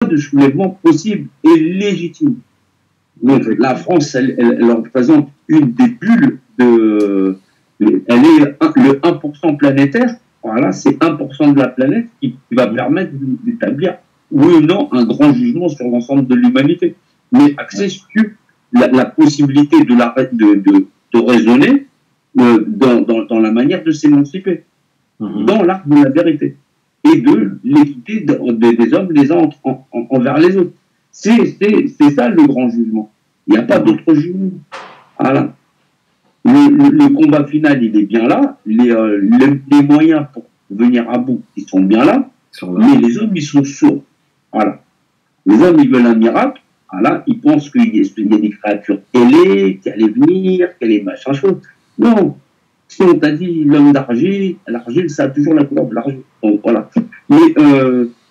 de soulèvement possible et légitime. Donc la France, elle représente une des bulles elle est le 1% planétaire. Voilà, c'est 1% de la planète qui va permettre d'établir, oui ou non, un grand jugement sur l'ensemble de l'humanité. Mais axé sur la possibilité de raisonner dans la manière de s'émanciper, dans l'art de la vérité et de l'équité des hommes les uns envers les autres. C'est ça le grand jugement. Il n'y a pas d'autre jugement. Voilà. Le combat final, il est bien là. Les moyens pour venir à bout, ils sont bien là. Mais les hommes, ils sont sourds. Voilà. Les hommes, ils veulent un miracle. Voilà. Ils pensent qu'il y a des créatures ailées, qui allaient venir, qu'elle est machin chose. Non. Si on t'a dit l'homme d'argile, l'argile, ça a toujours la couleur de l'argile. Donc voilà. Mais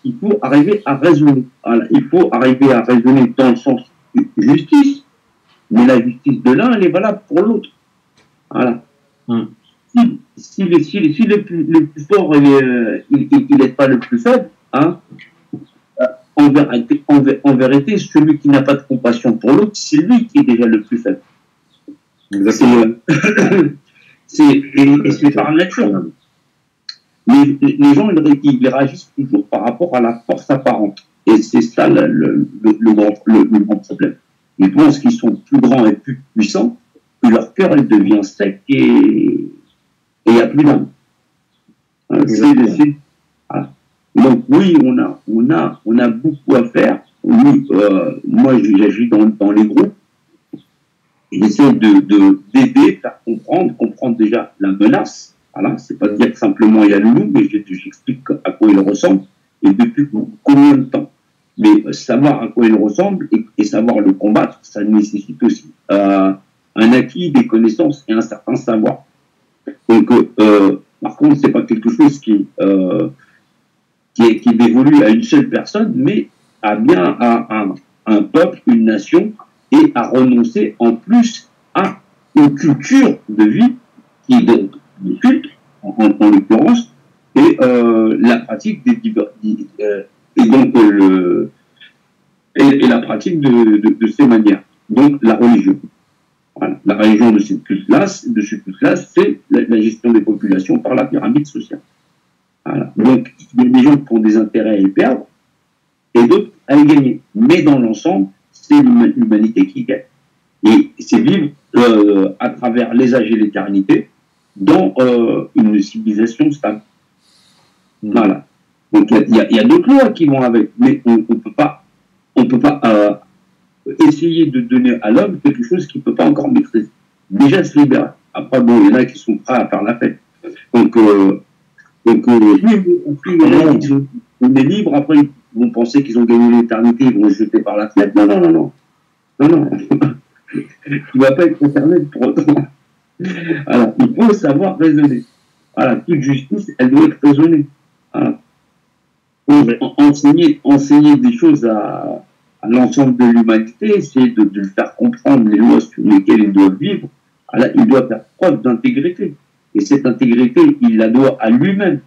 il faut arriver à raisonner. Voilà. Il faut arriver à raisonner dans le sens justice. Mais la justice de l'un, elle est valable pour l'autre. Voilà. Si le plus fort, il n'est pas le plus faible, hein, en vérité, celui qui n'a pas de compassion pour l'autre, c'est lui qui est déjà le plus faible. Exactement. C'est par nature. Mais les gens, ils réagissent toujours par rapport à la force apparente. Et c'est ça le grand problème. Ils pensent qu'ils sont plus grands et plus puissants, que leur cœur elle devient sec et il n'y a plus d'âme. Voilà. Donc oui, on a beaucoup à faire. Oui, moi j'agis dans les groupes. J'essaie d'aider, faire comprendre déjà la menace. Voilà, c'est pas dire simplement il y a le loup, mais j'explique à quoi il ressemble et depuis combien de temps. Mais savoir à quoi il ressemble et savoir le combattre, ça nécessite aussi un acquis, des connaissances et un certain savoir. Donc, par contre, c'est pas quelque chose qui dévolue à une seule personne, mais à bien à un peuple, une nation, et à renoncer en plus à une culture de vie qui est donc le culte, en l'occurrence, et la pratique et la pratique de ces manières. Donc la religion. Voilà. La religion de ce culte-là, c'est la gestion des populations par la pyramide sociale. Voilà. Donc il y a des gens qui ont des intérêts à y perdre et d'autres à y gagner. Mais dans l'ensemble, c'est l'humanité qui gagne. Et c'est vivre à travers les âges et l'éternité dans une civilisation stable. Voilà. Donc il y a d'autres lois qui vont avec, mais on peut pas essayer de donner à l'homme quelque chose qu'il ne peut pas encore maîtriser. Déjà se libérer. Après, bon, il y en a qui sont prêts à faire la fête. Donc on est libre, après ils vont penser qu'ils ont gagné l'éternité, ils vont se jeter par la fenêtre. Non. Il ne va pas être concerné pour autant. Alors, il faut savoir raisonner. Voilà, toute justice, elle doit être raisonnée. Voilà. Enseigner des choses à l'ensemble de l'humanité, essayer de le faire comprendre les lois sur lesquelles il doit vivre. Alors, il doit faire preuve d'intégrité. Et cette intégrité, il la doit à lui-même.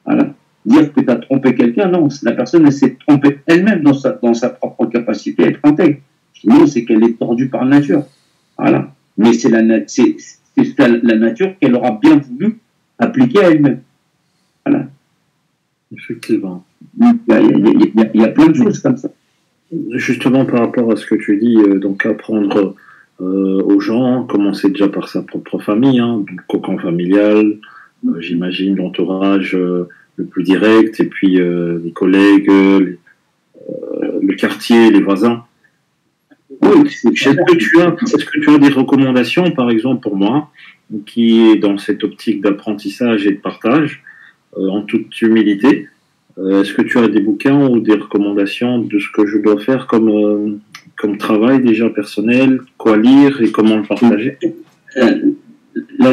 Voilà. Dire que tu as trompé quelqu'un, non, la personne elle s'est trompée elle-même dans sa propre capacité à être intègre. Sinon, c'est qu'elle est tordue par nature. Voilà. Mais c'est la nature qu'elle aura bien voulu appliquer à elle-même. Voilà. Effectivement. Il y a plein de choses comme ça. Justement, par rapport à ce que tu dis, donc apprendre aux gens, commencer déjà par sa propre famille, hein, le cocon familial, j'imagine l'entourage le plus direct, et puis les collègues, le quartier, les voisins. Oui, est-ce que tu as des recommandations, par exemple pour moi, qui est dans cette optique d'apprentissage et de partage, en toute humilité? Est-ce que tu as des bouquins ou des recommandations de ce que je dois faire comme travail déjà personnel, quoi lire et comment le partager? La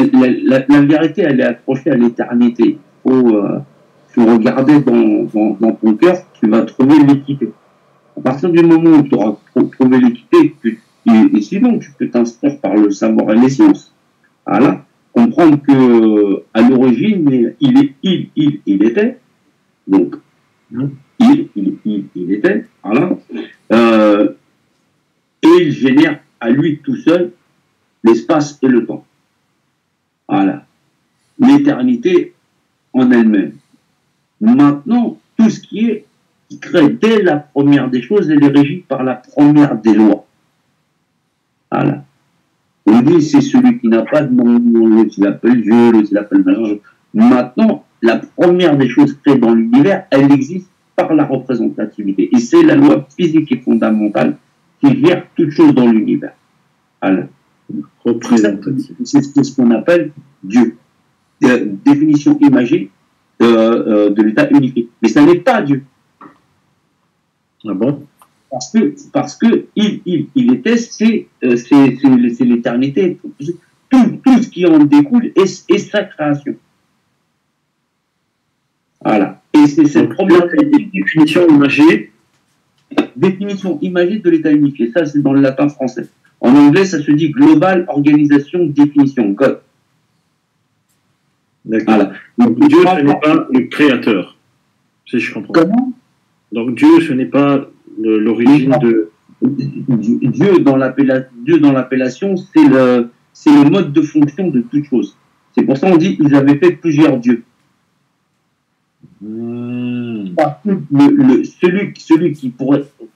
vérité, elle est accrochée à l'éternité. Il faut regarder dans ton cœur, tu vas trouver l'équité. À partir du moment où tu auras trouvé l'équité, et sinon tu peux t'instruire par le savoir et les sciences. Voilà. Comprendre que à l'origine, il était. Donc, il était, voilà, euh, et il génère à lui tout seul l'espace et le temps. Voilà. L'éternité en elle-même. Maintenant, tout ce qui crée dès la première des choses, elle est régie par la première des lois. Voilà. On dit c'est celui qui n'a pas de nom, l'autre il l'appelle Dieu, l'autre il l'appelle machin. Maintenant, la première des choses créées dans l'univers, elle existe par la représentativité. Et c'est la loi physique et fondamentale qui gère toute chose dans l'univers. Alors, c'est ce qu'on appelle Dieu. Définition imagée de l'état unifié. Mais ça n'est pas Dieu. Ah bon? Parce que il était, c'est l'éternité. Tout ce qui en découle est sa création. Voilà. Et c'est cette première définition imagée. Définition imagée de l'état unifié. Ça, c'est dans le latin français. En anglais, ça se dit Global Organisation Definition, God. Voilà. Donc Dieu, ce n'est pas le créateur, si je comprends. Comment? Donc Dieu, ce n'est pas l'origine de... Dieu dans l'appellation, c'est le mode de fonction de toute chose. C'est pour ça qu'on dit qu'ils avaient fait plusieurs dieux. Parce que celui que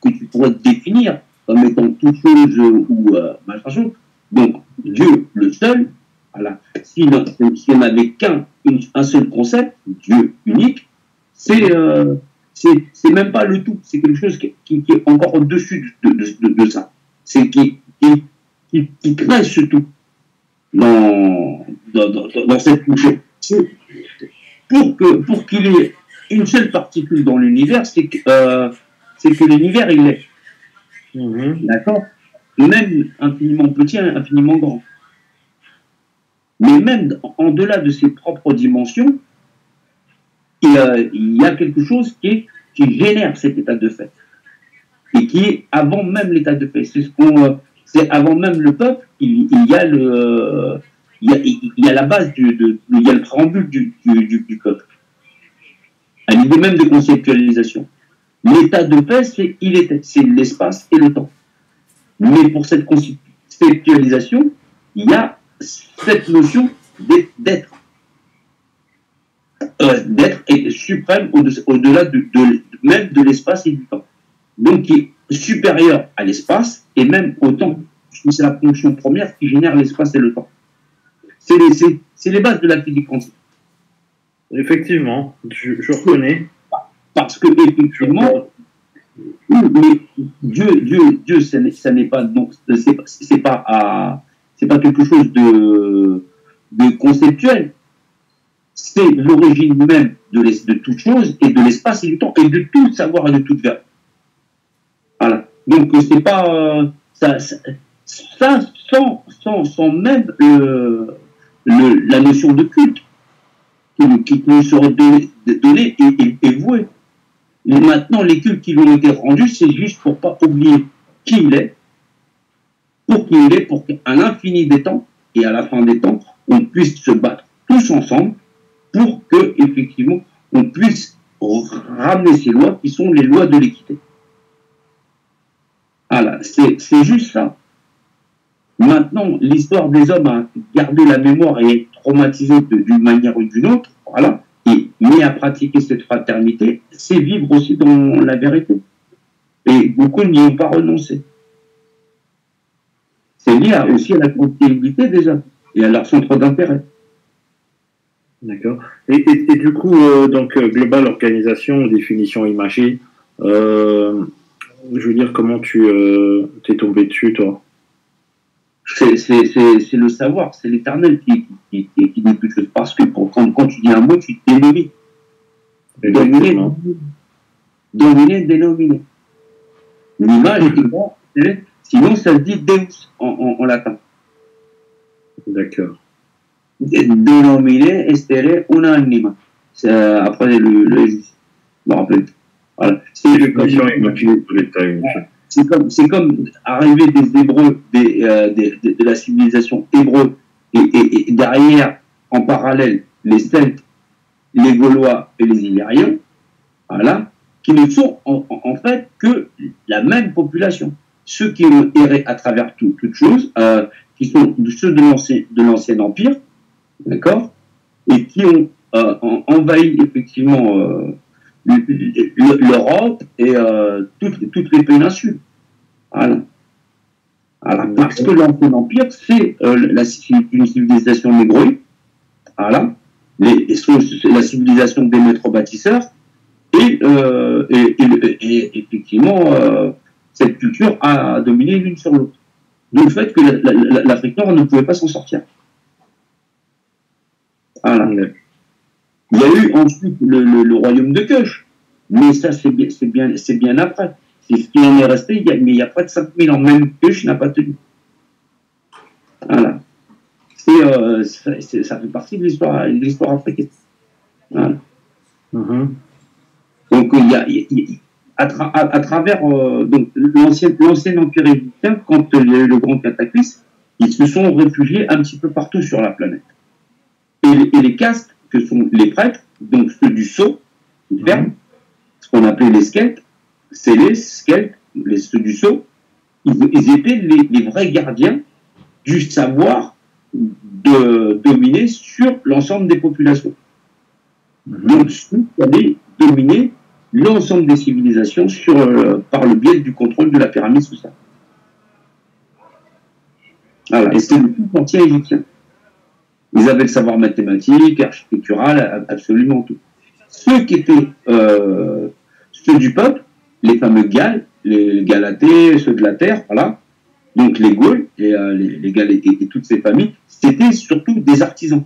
tu pourrais définir comme étant toute chose ou machin chose, donc Dieu le seul, voilà. Si on n'avait qu'un seul concept, Dieu unique, c'est même pas le tout, c'est quelque chose qui est encore au-dessus de ça. C'est qui crée ce tout dans cette couche. Pour qu'il y ait une seule particule dans l'univers, c'est que l'univers, il est. D'accord? Même infiniment petit, infiniment grand. Mais même en delà de ses propres dimensions, il y a quelque chose qui génère cet état de fait. Et qui est avant même l'état de fait. C'est avant même le peuple, il y a la base il y a le préambule du peuple. À l'idée même de conceptualisation. L'état de fait, c'est l'espace et le temps. Mais pour cette conceptualisation, il y a cette notion d'être. D'être est suprême au-delà même de l'espace et du temps. Donc, qui est supérieur à l'espace et même au temps. C'est la fonction première qui génère l'espace et le temps. C'est les bases de la physique quantique. Effectivement, je reconnais. Parce que, effectivement, mais Dieu, ça n'est pas, donc, c'est pas quelque chose de conceptuel. C'est l'origine même de toute chose et de l'espace et du temps et de tout savoir et de toute verbe. Voilà. Donc, c'est pas ça sans même la notion de culte qui nous serait donnée et vouée. Et maintenant, les cultes qui lui ont été rendus, c'est juste pour pas oublier qui il est, pour qu'à l'infini des temps et à la fin des temps, on puisse se battre tous ensemble pour que, effectivement, on puisse ramener ces lois qui sont les lois de l'équité. Voilà, c'est juste ça. Maintenant, l'histoire des hommes a gardé la mémoire et est traumatisée d'une manière ou d'une autre, voilà, et mis à pratiquer cette fraternité, c'est vivre aussi dans la vérité. Et beaucoup n'y ont pas renoncé. C'est lié aussi à la continuité des hommes et à leur centre d'intérêt. D'accord. Et du coup, donc, Global Organisation, définition imagée, je veux dire, comment tu t'es tombé dessus, toi? C'est le savoir, c'est l'éternel qui dit quelque chose. Parce que quand tu dis un mot, tu dénomines. Dominer, dénominer. L'image est bon, sinon ça se dit Deus en latin. D'accord. Dénominer, estere, una anima. Après je me rappelle. Voilà. C'est comme arriver des Hébreux, de la civilisation hébreu, et derrière, en parallèle, les Celtes, les Gaulois et les Illyriens. Voilà. qui ne sont en fait que la même population. Ceux qui ont erré à travers toutes choses, qui sont ceux de l'ancien empire, d'accord, et qui ont envahi effectivement l'Europe et toutes les péninsules. Voilà. Voilà. Parce que l'ancien empire, c'est une civilisation négroïde. Voilà. La civilisation des maîtres bâtisseurs. Et effectivement, cette culture a dominé l'une sur l'autre. D'où le fait que l'Afrique Nord ne pouvait pas s'en sortir. Voilà. Il y a eu ensuite le royaume de Kush, mais ça c'est bien après. C'est ce qui en est resté, mais il y a près de 5000 ans. Même Kush n'a pas tenu. Voilà. Ça fait partie de l'histoire africaine. Voilà. Donc à travers donc l'ancien empire égyptien, quand il y a eu le grand cataclysme, ils se sont réfugiés un petit peu partout sur la planète. Et les castes, que sont les prêtres, donc ceux du sceau, ce qu'on appelait les skeltes, c'est les skeltes, ceux du sceau, ils étaient les vrais gardiens du savoir de dominer sur l'ensemble des populations. Donc ceux qui allaient dominer l'ensemble des civilisations par le biais du contrôle de la pyramide sociale. Voilà, et c'était le tout entier égyptien. Ils avaient le savoir mathématique, architectural, absolument tout. Ceux qui étaient ceux du peuple, les fameux Galles, les Galatés, ceux de la terre, voilà, donc les Gaules et les Galles et toutes ces familles, c'était surtout des artisans.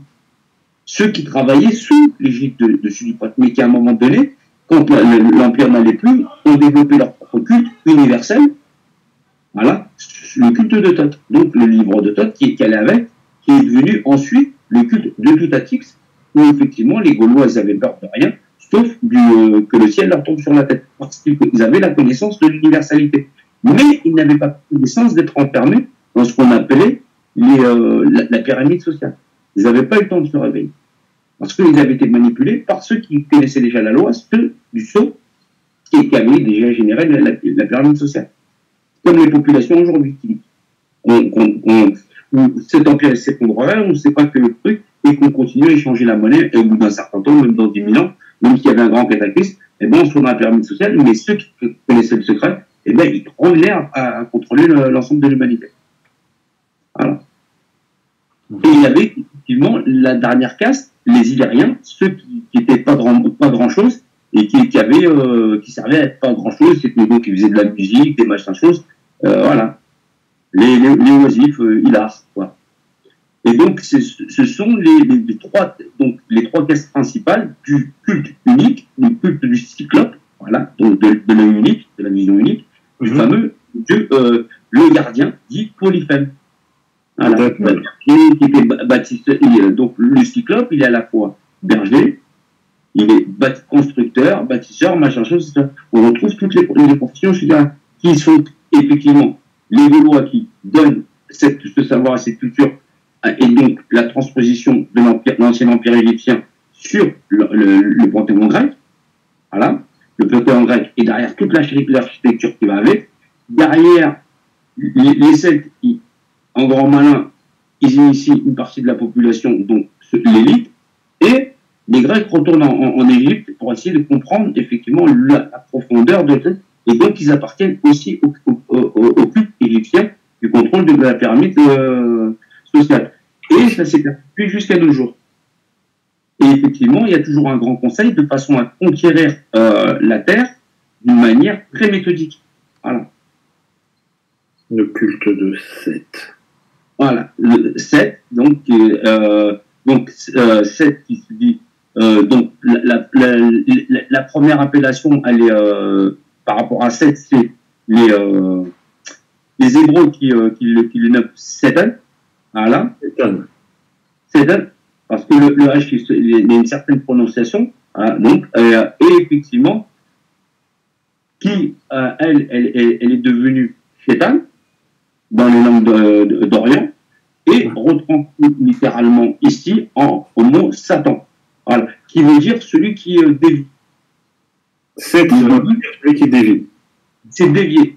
Ceux qui travaillaient sous l'égide de Sudiprate, mais qui à un moment donné, quand l'Empire n'allait plus, ont développé leur propre culte universel, voilà, le culte de Thoth. Donc le livre de Thoth qui allait avec, qui est devenu ensuite le culte de Touthatix, où effectivement les Gaulois avaient peur de rien, sauf que le ciel leur tombe sur la tête, parce qu'ils avaient la connaissance de l'universalité. Mais ils n'avaient pas connaissance d'être enfermés dans ce qu'on appelait la pyramide sociale. Ils n'avaient pas eu le temps de se réveiller. Parce qu'ils avaient été manipulés par ceux qui connaissaient déjà la loi, ceux du sceau, qui avaient déjà généré la pyramide sociale. Comme les populations aujourd'hui, où cet empire s'effondrerait, on ne sait pas que le truc, et qu'on continue à échanger la monnaie, et au bout d'un certain temps, même dans 10 000 ans, même s'il y avait un grand cataclysme, on se trouve dans la pyramide sociale, mais ceux qui connaissaient le secret, ils revenaient à contrôler l'ensemble de l'humanité. Voilà. Et il y avait effectivement la dernière caste, les Illyriens, ceux qui n'étaient pas grand-chose, et qui servaient à pas grand-chose, c'était donc qui faisaient de la musique, des machins choses, voilà. Les oisifs, hilars, quoi. Et donc, ce sont les trois castes principales du culte unique, du culte du cyclope, voilà, donc de l'œil unique, de la vision unique, du fameux dieu, le gardien, dit Polyphème. Voilà. Qui était bâtisseur, donc le cyclope, il est à la fois berger, il est constructeur, bâtisseur, machin chose, etc. On retrouve toutes les professions, je veux dire, qui sont effectivement les Gaulois qui donnent ce savoir et cette culture, et donc la transposition de l'ancien empire égyptien sur le panthéon grec, voilà, le panthéon grec, et derrière toute l'architecture qui va avec, derrière les Celtes, en grand malin, ils initient une partie de la population, donc l'élite, et les Grecs retournent en Égypte pour essayer de comprendre effectivement la profondeur de tout. Et donc, ils appartiennent aussi au culte égyptien du contrôle de la pyramide sociale. Et ça s'est perpétué jusqu'à nos jours. Et effectivement, il y a toujours un grand conseil de façon à conquérir la Terre d'une manière très méthodique. Voilà. Le culte de Seth. Voilà, le Seth, donc Seth qui se dit, donc la première appellation, elle est par rapport à Seth, c'est les Hébreux qui le nomment Satan, voilà, Satan, parce que le H, il y a une certaine prononciation, voilà, donc, et effectivement, qui, elle est devenue Satan, dans les langues d'Orient, et reprend littéralement ici au mot Satan, voilà, qui veut dire celui qui dévie. 7, celui qui dévie. C'est dévier.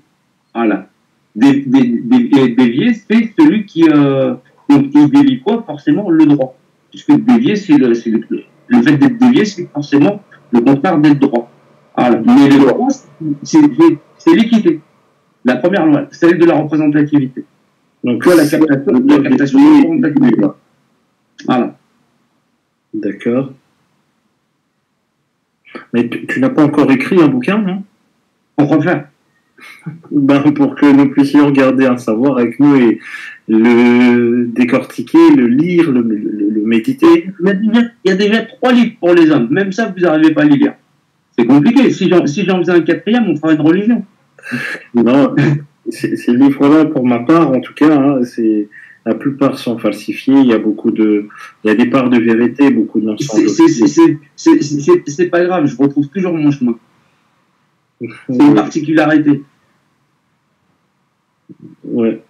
Voilà. Dévier, c'est celui qui. Donc, il dévie quoi? Forcément, le droit. Puisque dévier, c'est le fait d'être dévié, c'est forcément le contraire d'être droit. Voilà. Mais le droit, c'est l'équité. La première loi, celle de la représentativité. Donc, la captation de représentativité. Voilà. D'accord. Mais tu n'as pas encore écrit un bouquin, non? Pourquoi faire? Pour que nous puissions regarder un savoir avec nous et le décortiquer, le lire, le méditer. Il y a déjà 3 livres pour les hommes. Même ça, vous n'arrivez pas à les lire. C'est compliqué. Si j'en faisais un 4e, on ferait une religion. Non, ces livres-là, pour ma part, en tout cas, hein, la plupart sont falsifiés. Il y a des parts de vérité, beaucoup de mensonges. C'est pas grave. Je retrouve toujours mon chemin. C'est une particularité. Ouais.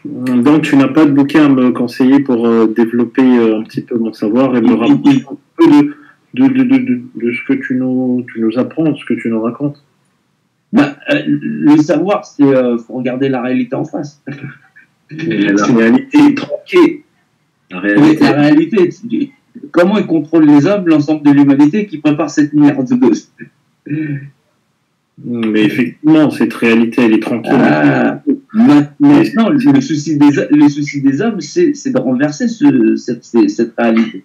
Donc, tu n'as pas de bouquin à me conseiller pour développer un petit peu mon savoir et me rapprocher un peu de ce que tu nous apprends, de ce que tu nous racontes. Le savoir, c'est faut regarder la réalité en face. La réalité est tronquée. La réalité, comment ils contrôlent les hommes, l'ensemble de l'humanité qui prépare cette merde de gosse. Mais effectivement, cette réalité, elle est tranquille. Maintenant, le souci des hommes, c'est de renverser cette réalité.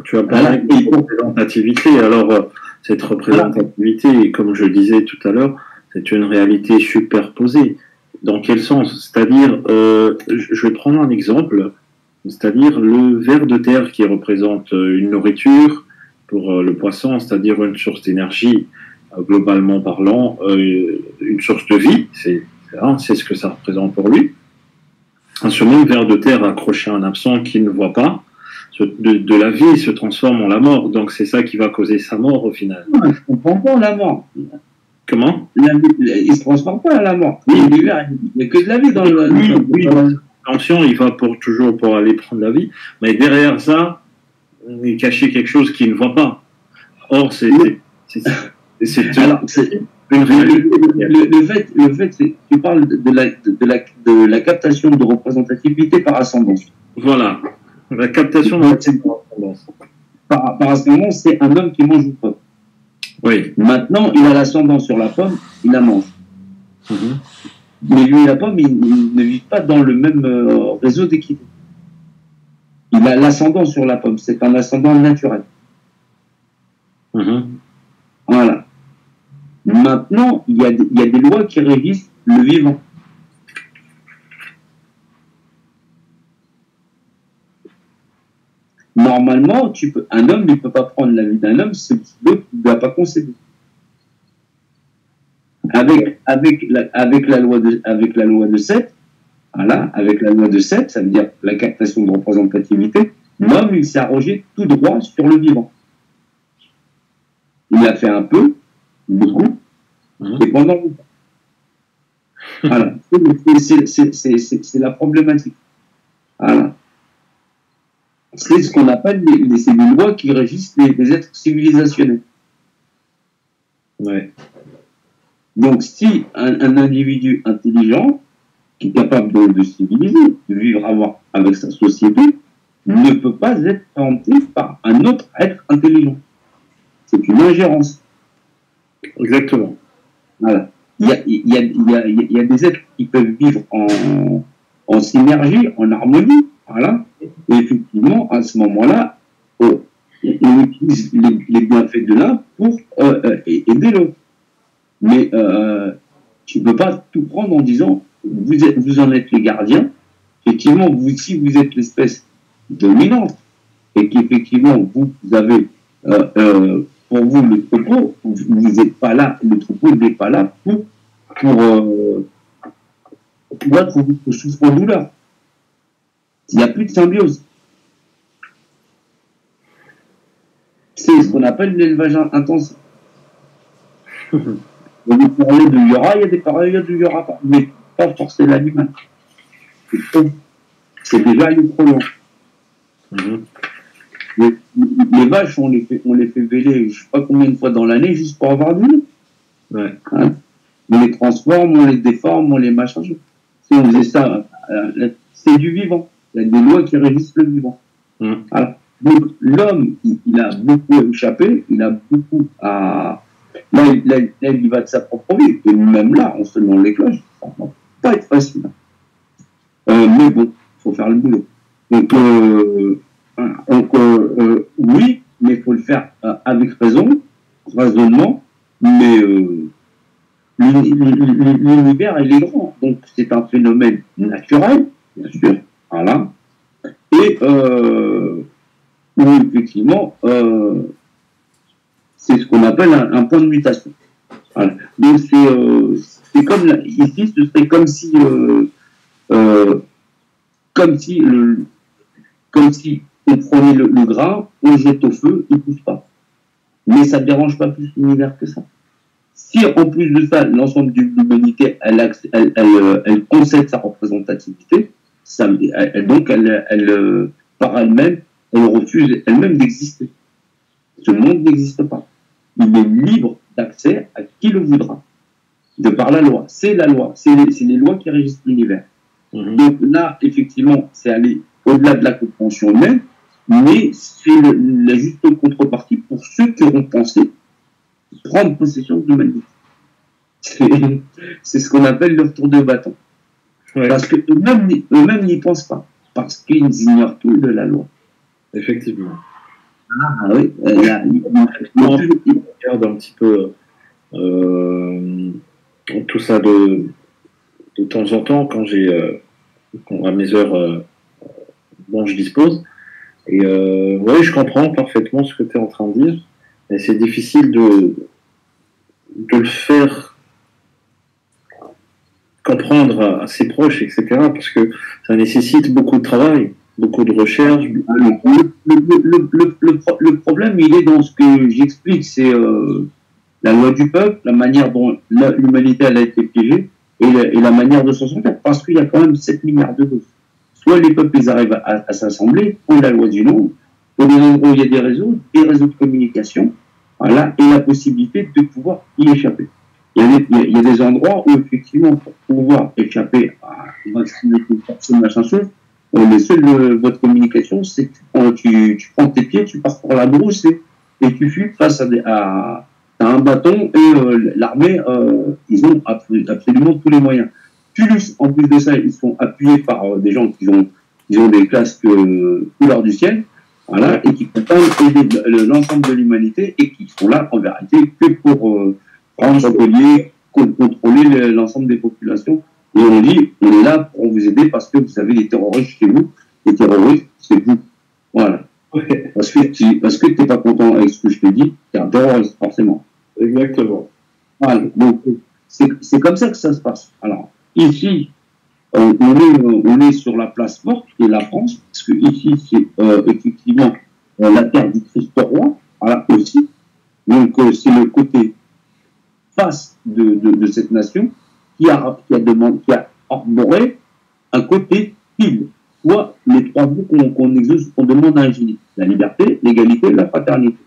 Tu as parlé de représentativité. Alors, cette représentativité, comme je disais tout à l'heure, c'est une réalité superposée. Dans quel sens? C'est-à-dire, je vais prendre un exemple, c'est-à-dire le ver de terre qui représente une nourriture pour le poisson, c'est-à-dire une source d'énergie, globalement parlant, une source de vie, c'est ce que ça représente pour lui. Ce même ver de terre accroché à un absent qu'il ne voit pas, de la vie se transforme en la mort. Donc c'est ça qui va causer sa mort au final. Non, je ne comprends pas la mort. Comment? Il ne se transforme pas à la mort. Oui, il n'y a que de la vie dans le... Oui. Attention, il va toujours pour aller prendre la vie, mais derrière ça, il est caché quelque chose qu'il ne voit pas. Or, c'est une réalité. Le fait, tu parles de la captation de représentativité par ascendance. Voilà. La captation de ascendance. Par ascendance, c'est un homme qui mange une pomme. Oui. Maintenant, il a l'ascendance sur la pomme, il la mange. Mais lui et la pomme, ils ne vivent pas dans le même réseau d'équité. Il a l'ascendance sur la pomme, c'est un ascendant naturel. Voilà. Maintenant, il y a des lois qui régissent le vivant. Normalement, un homme ne peut pas prendre la vie d'un homme si l'autre ne doit pas concéder. Avec la loi de 7, voilà, avec la loi de 7, ça veut dire la captation de représentativité, l'homme, il s'est arrogé tout droit sur le vivant. Il a fait un peu, beaucoup, et pendant longtemps. Voilà. C'est la problématique. Voilà. C'est ce qu'on appelle les lois qui régissent les êtres civilisationnels. Ouais. Donc, si un individu intelligent, qui est capable de civiliser, de vivre avec sa société, ne peut pas être préempté par un autre être intelligent. C'est une ingérence. Exactement. Voilà. Il y a des êtres qui peuvent vivre en synergie, en harmonie, voilà. Et effectivement, à ce moment-là, on utilise les bienfaits de l'un pour aider l'autre. Mais tu ne peux pas tout prendre en disant vous en êtes les gardiens. Effectivement, si vous êtes l'espèce dominante et qu'effectivement vous avez pour vous le troupeau, vous n'êtes pas là, le troupeau n'est pas là pour être votre souffre-douleur. Il n'y a plus de symbiose. C'est ce qu'on appelle l'élevage intensif. On peut parler de Yora, il y a des périodes où il n'y aura pas, mais pas forcer l'animal. C'est déjà trop long. les vaches, on les fait véler, je sais pas combien de fois dans l'année, juste pour avoir du lait. Ouais. Hein. On les transforme, on les déforme, on les machin. Si on faisait ça, c'est du vivant. Il y a des lois qui régissent le vivant. Alors, donc, l'homme, il a beaucoup échappé, il a beaucoup à... Là, il va de sa propre vie. Et même là, en sonnant les cloches, ça va pas être facile. Mais bon, il faut faire le boulot. Donc, oui, mais il faut le faire avec raisonnement, mais l'univers, il est grand. Donc, c'est un phénomène naturel, bien sûr, voilà. Et où, effectivement, c'est ce qu'on appelle un point de mutation. Voilà. Donc, c'est comme, ici, ce serait comme si on prenait le grain, on le jette au feu, il ne pousse pas. Mais ça ne dérange pas plus l'univers que ça. Si en plus de ça, l'ensemble de l'humanité, elle concède sa représentativité, par elle-même, elle refuse elle-même d'exister. Ce monde n'existe pas. Il est libre d'accès à qui le voudra, de par la loi. C'est la loi, c'est les lois qui régissent l'univers. Donc là, effectivement, c'est aller au-delà de la compréhension humaine, mais c'est la juste contrepartie pour ceux qui auront pensé prendre possession de l'humanité. C'est ce qu'on appelle le retour de bâton. Ouais. Parce qu'eux-mêmes n'y pensent pas, parce qu'ils ignorent tout de la loi. Effectivement. Ah oui, on regarde un petit peu tout ça de temps en temps quand à mes heures dont je dispose. Et oui, je comprends parfaitement ce que tu es en train de dire, mais c'est difficile de le faire comprendre à ses proches, etc., parce que ça nécessite beaucoup de travail, beaucoup de recherche. Le problème, il est dans ce que j'explique, c'est la loi du peuple, la manière dont l'humanité a été piégée, et la manière de s'en sortir, parce qu'il y a quand même 7 milliards de doses. Soit les peuples, ils arrivent à s'assembler, pour la loi du nombre, pour des endroits où il y a des réseaux de communication, voilà, et la possibilité de pouvoir y échapper. Il y a des endroits où, effectivement, pour pouvoir échapper à une machin chose, le seul voie de communication, c'est que tu prends tes pieds, tu pars pour la brousse et tu fuis face à un bâton et l'armée, ils ont absolument tous les moyens. Plus, en plus de ça, ils sont appuyés par des gens qui ont des casques couleur du ciel, voilà, et qui prétendent aider l'ensemble de l'humanité et qui sont là, en vérité, que pour prendre un collier, contrôler l'ensemme des populations. Et on dit, on est là pour vous aider parce que vous avez des terroristes chez vous. Les terroristes, c'est vous. Voilà. Okay. Parce que tu n'es pas content avec ce que je te dis, tu es un terroriste, forcément. Exactement. Voilà. Donc, c'est comme ça que ça se passe. Alors, ici, on est sur la place forte qui est la France, parce que ici, c'est effectivement la terre du Christ roi, voilà, aussi. Donc, c'est le côté face de cette nation qui a arboré un côté pile, soit les trois mots qu'on exige, qu'on demande à un génie: la liberté, l'égalité, la fraternité.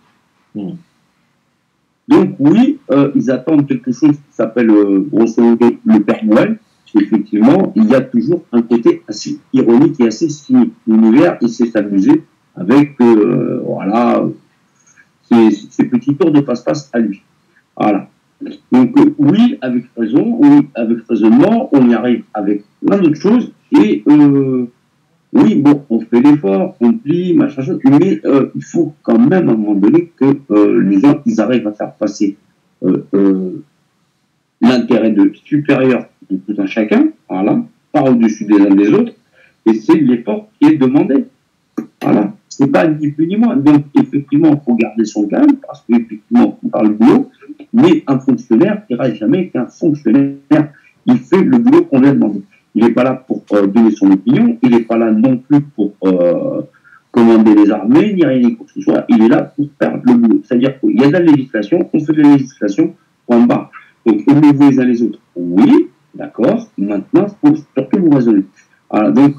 Donc oui, ils attendent quelque chose qui s'appelle grosso modo le Père Noël. Effectivement, il y a toujours un côté assez ironique et assez cynique. L'univers, il sait s'amuser avec voilà, ces petits tours de passe-passe à lui. Voilà. Donc oui, avec raison, oui, avec raisonnement, on y arrive avec plein d'autres choses. Et oui, bon, on fait l'effort, on plie, machin chose, mais il faut quand même à un moment donné que les gens, ils arrivent à faire passer l'intérêt supérieur de tout un chacun, voilà, par au-dessus des uns des autres, et c'est l'effort qui est demandé. Voilà. C'est pas ni plus ni moins. Donc, effectivement, il faut garder son calme, parce qu'effectivement, on parle boulot, mais un fonctionnaire ne reste jamais qu'un fonctionnaire. Il fait le boulot qu'on lui a demandé. Il n'est pas là pour donner son opinion, il n'est pas là non plus pour commander les armées, ni rien ni quoi que ce soit. Il est là pour faire le boulot. C'est-à-dire qu'il y a de la législation, on fait de la législation, point barre. Donc, aimez-vous les uns les autres. Oui, d'accord. Maintenant, il faut surtout vous raisonner. Voilà, donc,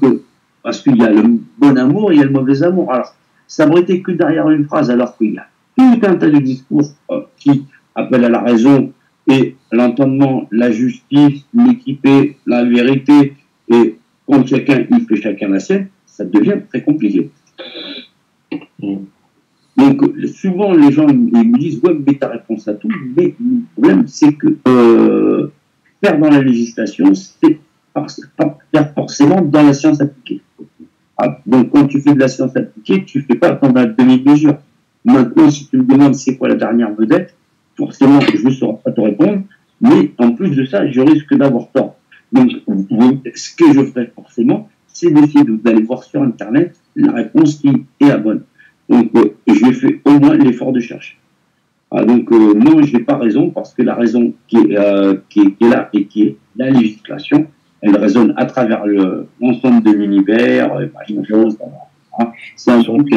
parce qu'il y a le bon amour et il y a le mauvais amour. Alors, s'abriter que derrière une phrase, alors qu'il y a tout un tas de discours qui appellent à la raison et l'entendement, la justice, l'équité, la vérité, et quand chacun, il fait chacun la sienne, ça devient très compliqué. Donc, souvent, les gens ils me disent, ouais, mais ta réponse à tout, mais le problème, c'est que faire dans la législation, c'est pas faire forcément dans la science appliquée. Donc, quand tu fais de la science appliquée, tu fais pas dans la demi-mesure. Maintenant, si tu me demandes c'est quoi la dernière vedette, forcément, je ne saurais pas te répondre, mais en plus de ça, je risque d'avoir tort. Donc, ce que je ferai forcément, c'est d'essayer d'aller voir sur Internet la réponse qui est la bonne. Donc, je fais au moins l'effort de chercher. Donc, non, je n'ai pas raison, parce que la raison qui est là et qui est la législation, elle résonne à travers l'ensemble de l'univers, c'est un truc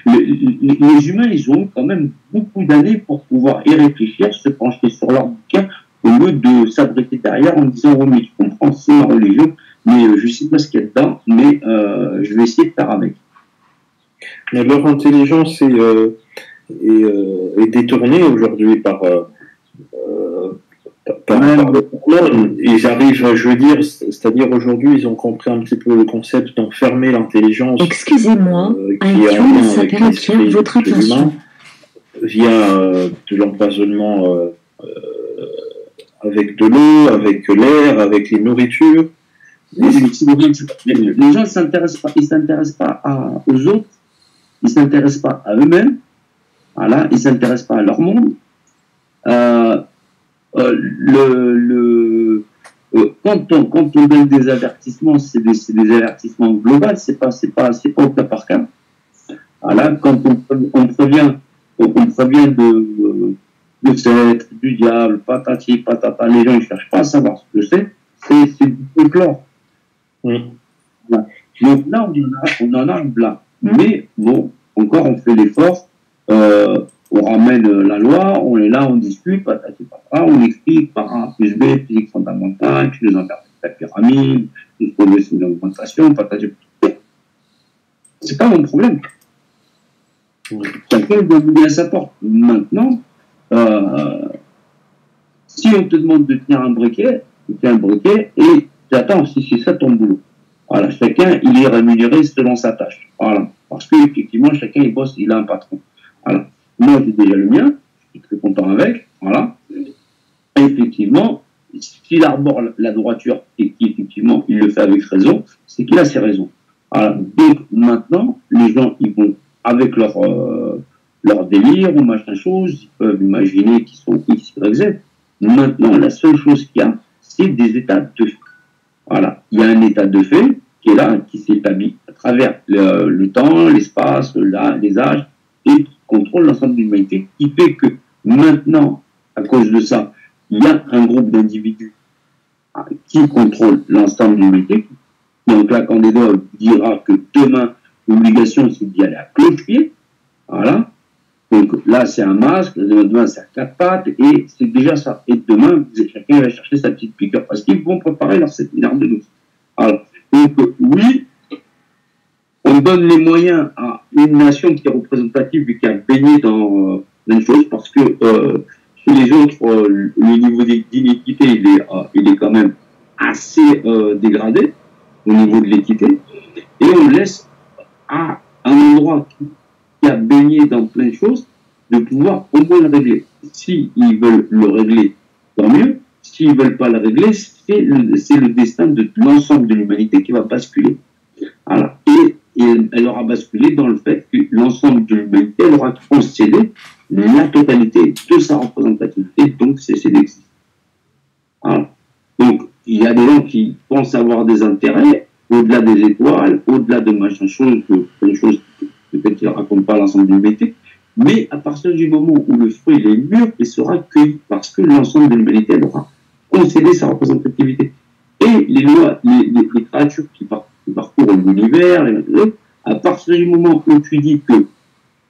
les humains, ils ont quand même beaucoup d'années pour pouvoir y réfléchir, se pencher sur leur bouquin, au lieu de s'abriter derrière en disant « Oh, mais tu comprends, c'est ma religion, mais je ne sais pas ce qu'il y a dedans, mais je vais essayer de faire avec. » Mais leur intelligence est détournée aujourd'hui par ils arrivent, je veux dire, c'est-à-dire aujourd'hui, ils ont compris un petit peu le concept d'enfermer l'intelligence. Excusez-moi, qui est en lien avec l'esprit votre attention via de l'empoisonnement avec de l'eau, avec l'air, avec les nourritures. Les gens ne s'intéressent pas aux autres, ils ne s'intéressent pas à eux-mêmes, voilà, ils ne s'intéressent pas à leur monde. Quand on donne des avertissements, c'est des avertissements globaux, c'est pas au cas par cas. Voilà, quand on prévient de cette, du diable, patati, patata, les gens ne cherchent pas à savoir ce que c'est du folklore. Voilà. Donc là, on en a là. Mais bon, encore on fait l'effort, on ramène la loi, on est là, on discute, patati, patata, on explique par A plus B, physique fondamentale, tu nous interprètes la pyramide, il faut laisser une augmentation, patati, patata. C'est pas mon problème. Chacun doit bouger à sa porte. Maintenant, si on te demande de tenir un briquet, tu tiens un briquet et tu attends, si c'est ça ton boulot. Voilà, chacun, il est rémunéré selon sa tâche. Voilà. Parce qu'effectivement, chacun, il bosse, il a un patron. Voilà. Moi, j'ai déjà le mien, je suis très content avec. Voilà. Et effectivement, s'il arbore la droiture et qu'effectivement, il le fait avec raison, c'est qu'il a ses raisons. Voilà. Donc, maintenant, les gens, ils vont avec leur délire ou machin chose, ils peuvent imaginer qu'ils sont X, Y, Z. Maintenant, la seule chose qu'il y a, c'est des états de fait. Voilà. Il y a un état de fait qui est là, qui s'établit à travers le temps, l'espace, les âges, et qui contrôle l'ensemble de l'humanité, qui fait que maintenant, à cause de ça, il y a un groupe d'individus qui contrôle l'ensemble de l'humanité, qui en claquant des doigts dira que demain, l'obligation, c'est d'y aller à cloche-pied. Voilà. Donc là, c'est un masque, demain, c'est à 4 pattes, et c'est déjà ça. Et demain, chacun va chercher sa petite piqûre, parce qu'ils vont préparer leur séminaire de nous. Alors, donc, oui, on donne les moyens à une nation qui est représentative et qui a baigné dans une chose, parce que chez les autres, le niveau d'inéquité, il est quand même assez dégradé au niveau de l'équité, et on laisse à un endroit qui a baigné dans plein de choses, de pouvoir au moins le régler. S'ils veulent le régler, tant mieux. S'ils ne veulent pas le régler, c'est le destin de l'ensemble de l'humanité qui va basculer. Voilà. Et elle aura basculé dans le fait que l'ensemble de l'humanité, elle aura concédé la totalité de sa représentativité, donc cesser d'exister. Voilà. Donc, il y a des gens qui pensent avoir des intérêts au-delà des étoiles, au-delà de machin chose, des choses peut-être qu'ils ne racontent pas l'ensemble de l'humanité, mais à partir du moment où le fruit est mûr, il sera cueilli, parce que l'ensemble de l'humanité elle aura concédé sa représentativité. Et les lois, les créatures qui parcourent l'univers, à partir du moment où tu dis que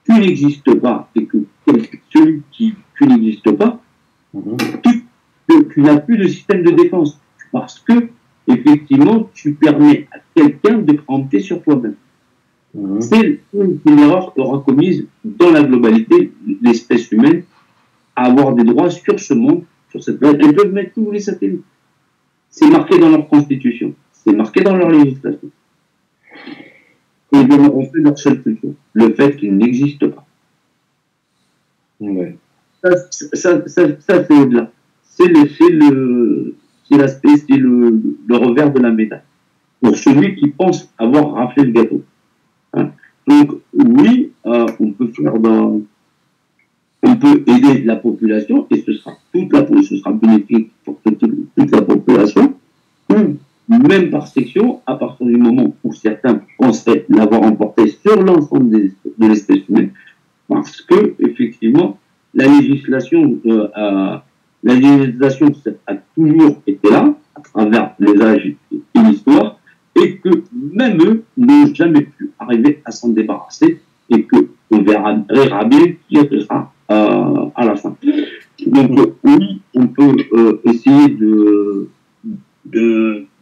tu n'existes pas et que celui qui tu n'existes pas, tu n'as plus de système de défense, parce que effectivement tu permets à quelqu'un de préempter sur toi-même. C'est une erreur qu'aura commise dans la globalité l'espèce humaine à avoir des droits sur ce monde, sur cette planète. Ils peuvent mettre tous les satellites. C'est marqué dans leur constitution, c'est marqué dans leur législation. Et ils ont fait leur seule culture, le fait qu'ils n'existent pas. Ouais. Ça c'est au-delà. C'est l'aspect, c'est le revers de la médaille. Pour celui qui pense avoir raflé le gâteau. Hein. Donc, oui, on peut aider la population et ce sera bénéfique pour toute la population, ou même par section, à partir du moment où certains penseraient l'avoir emporté sur l'ensemble de l'espèce humaine, parce que, effectivement, la législation a toujours été là, à travers les âges et l'histoire, et que même eux n'ont jamais pu arriver à s'en débarrasser, et qu'on verra bien qui sera à la fin. Donc, oui, on peut essayer de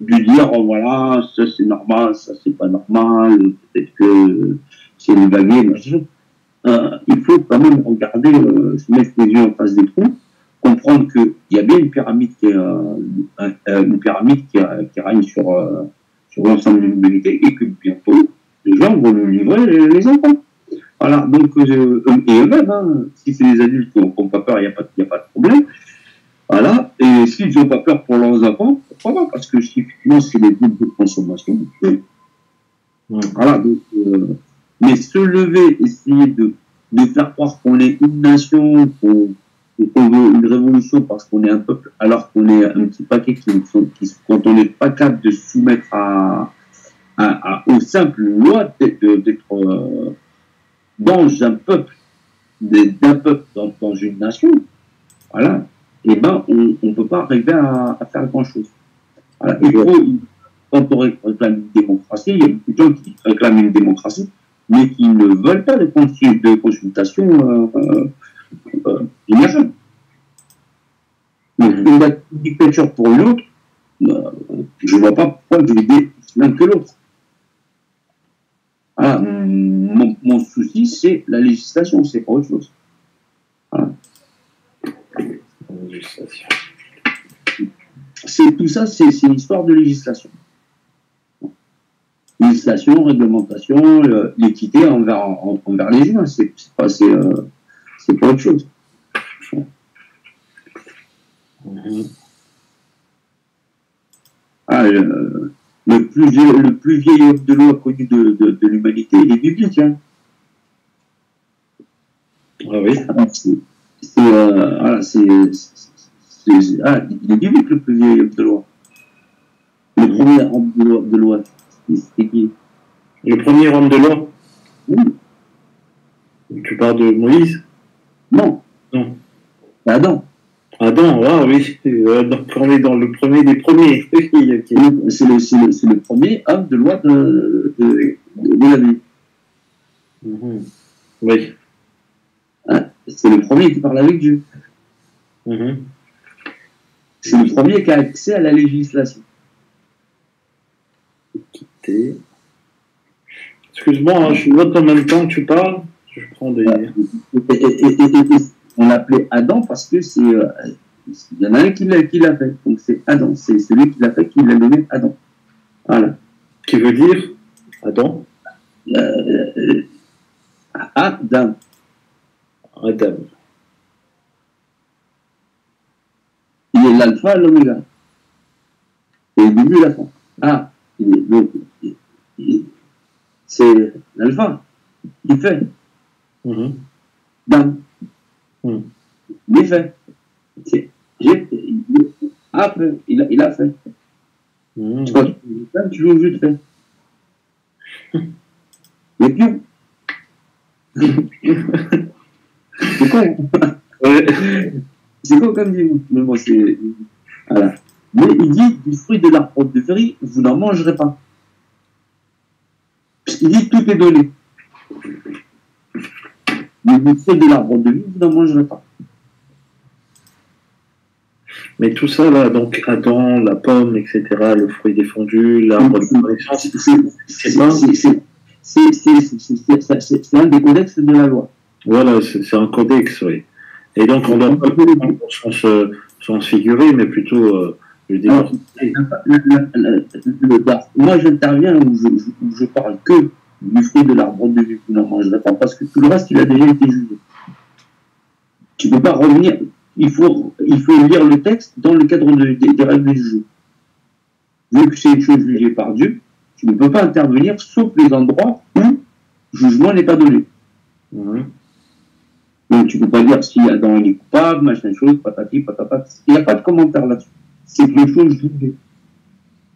dire, oh, voilà, ça c'est normal, ça c'est pas normal, peut-être que c'est évagué, machin. Il faut quand même regarder, se mettre les yeux en face des trous, comprendre qu'il y a bien une pyramide qui règne sur l'ensemble de l'humanité et que bientôt, les gens vont nous livrer les enfants. Voilà, donc, et eux-mêmes, hein, si c'est les adultes qui n'ont pas peur, il n'y a pas de problème. Voilà, et s'ils n'ont pas peur pour leurs enfants, pourquoi pas, parce que si effectivement c'est les groupes de consommation. Voilà, donc, mais se lever, essayer de faire croire qu'on est une nation, qu'on veut une révolution parce qu'on est un peuple, alors qu'on est un petit paquet quand on n'est pas capable de se soumettre aux simples lois d'être dans un peuple, dans une nation, voilà, et ben on ne peut pas arriver à faire grand-chose. Voilà. Quand on réclame une démocratie, il y a beaucoup de gens qui réclament une démocratie, mais qui ne veulent pas de consultation générale. Donc, une dictature pour une autre, je ne vois pas pourquoi je vais aider l'un que l'autre. Voilà. Mon souci, c'est la législation, c'est pas autre chose. Voilà. Tout ça, c'est une histoire de législation. Législation, réglementation, l'équité envers les humains, c'est pas autre chose. Le plus vieil œuvre de loi connu de l'humanité, il est biblique. Hein. Ah oui. Il est biblique, le plus vieil œuvre de loi. Le premier homme de loi, c'est qui? Le premier homme de loi? Oui. Tu parles de Moïse? Non. Adam. Adam, ah oui. Donc on est dans le premier des premiers. C'est le premier homme de loi de la vie. Oui. Hein? C'est le premier qui parle avec Dieu. C'est le premier qui a accès à la législation. Excuse-moi, hein, je note en même temps que tu parles. Je prends des. On l'appelait Adam parce que il y en a un qui l'a fait. Donc c'est Adam. C'est celui qui l'a fait qui l'a nommé Adam. Voilà. Qui veut dire Adam? Adam. Adam. Il est l'alpha et l'oméga. Et le début et la fin. C'est l'alpha qui fait. Dame. Il fait. Il a fait. Tu vois, tu joues au jeu de fait. Mais pion. C'est quoi? C'est quoi comme dit? Mais moi, c'est. Voilà. Mais il dit du fruit de l'arbre de vie, vous n'en mangerez pas. Parce qu'il dit tout est donné. Mais du fruit de l'arbre de vie, vous n'en mangerez pas. Mais tout ça, là, donc Adam, la pomme, etc., le fruit défendu, l'arbre de connaissance, c'est un des codex de la loi. Voilà, c'est un codex, oui. Et donc, on doit pas le prendre au sens figuré, mais plutôt le décortiquer. Moi, j'interviens où je parle que du fruit de l'arbre de vie qu'il n'en mangerait pas, parce que tout le reste, il a déjà été jugé. Tu ne peux pas revenir. Il faut lire le texte dans le cadre des règles du jeu. Vu que c'est une chose jugée par Dieu, tu ne peux pas intervenir sauf les endroits où jugement n'est pas donné. Donc tu ne peux pas dire si Adam il est coupable, machin chose, patati, patata. Il n'y a pas de commentaire là-dessus. C'est une chose jugée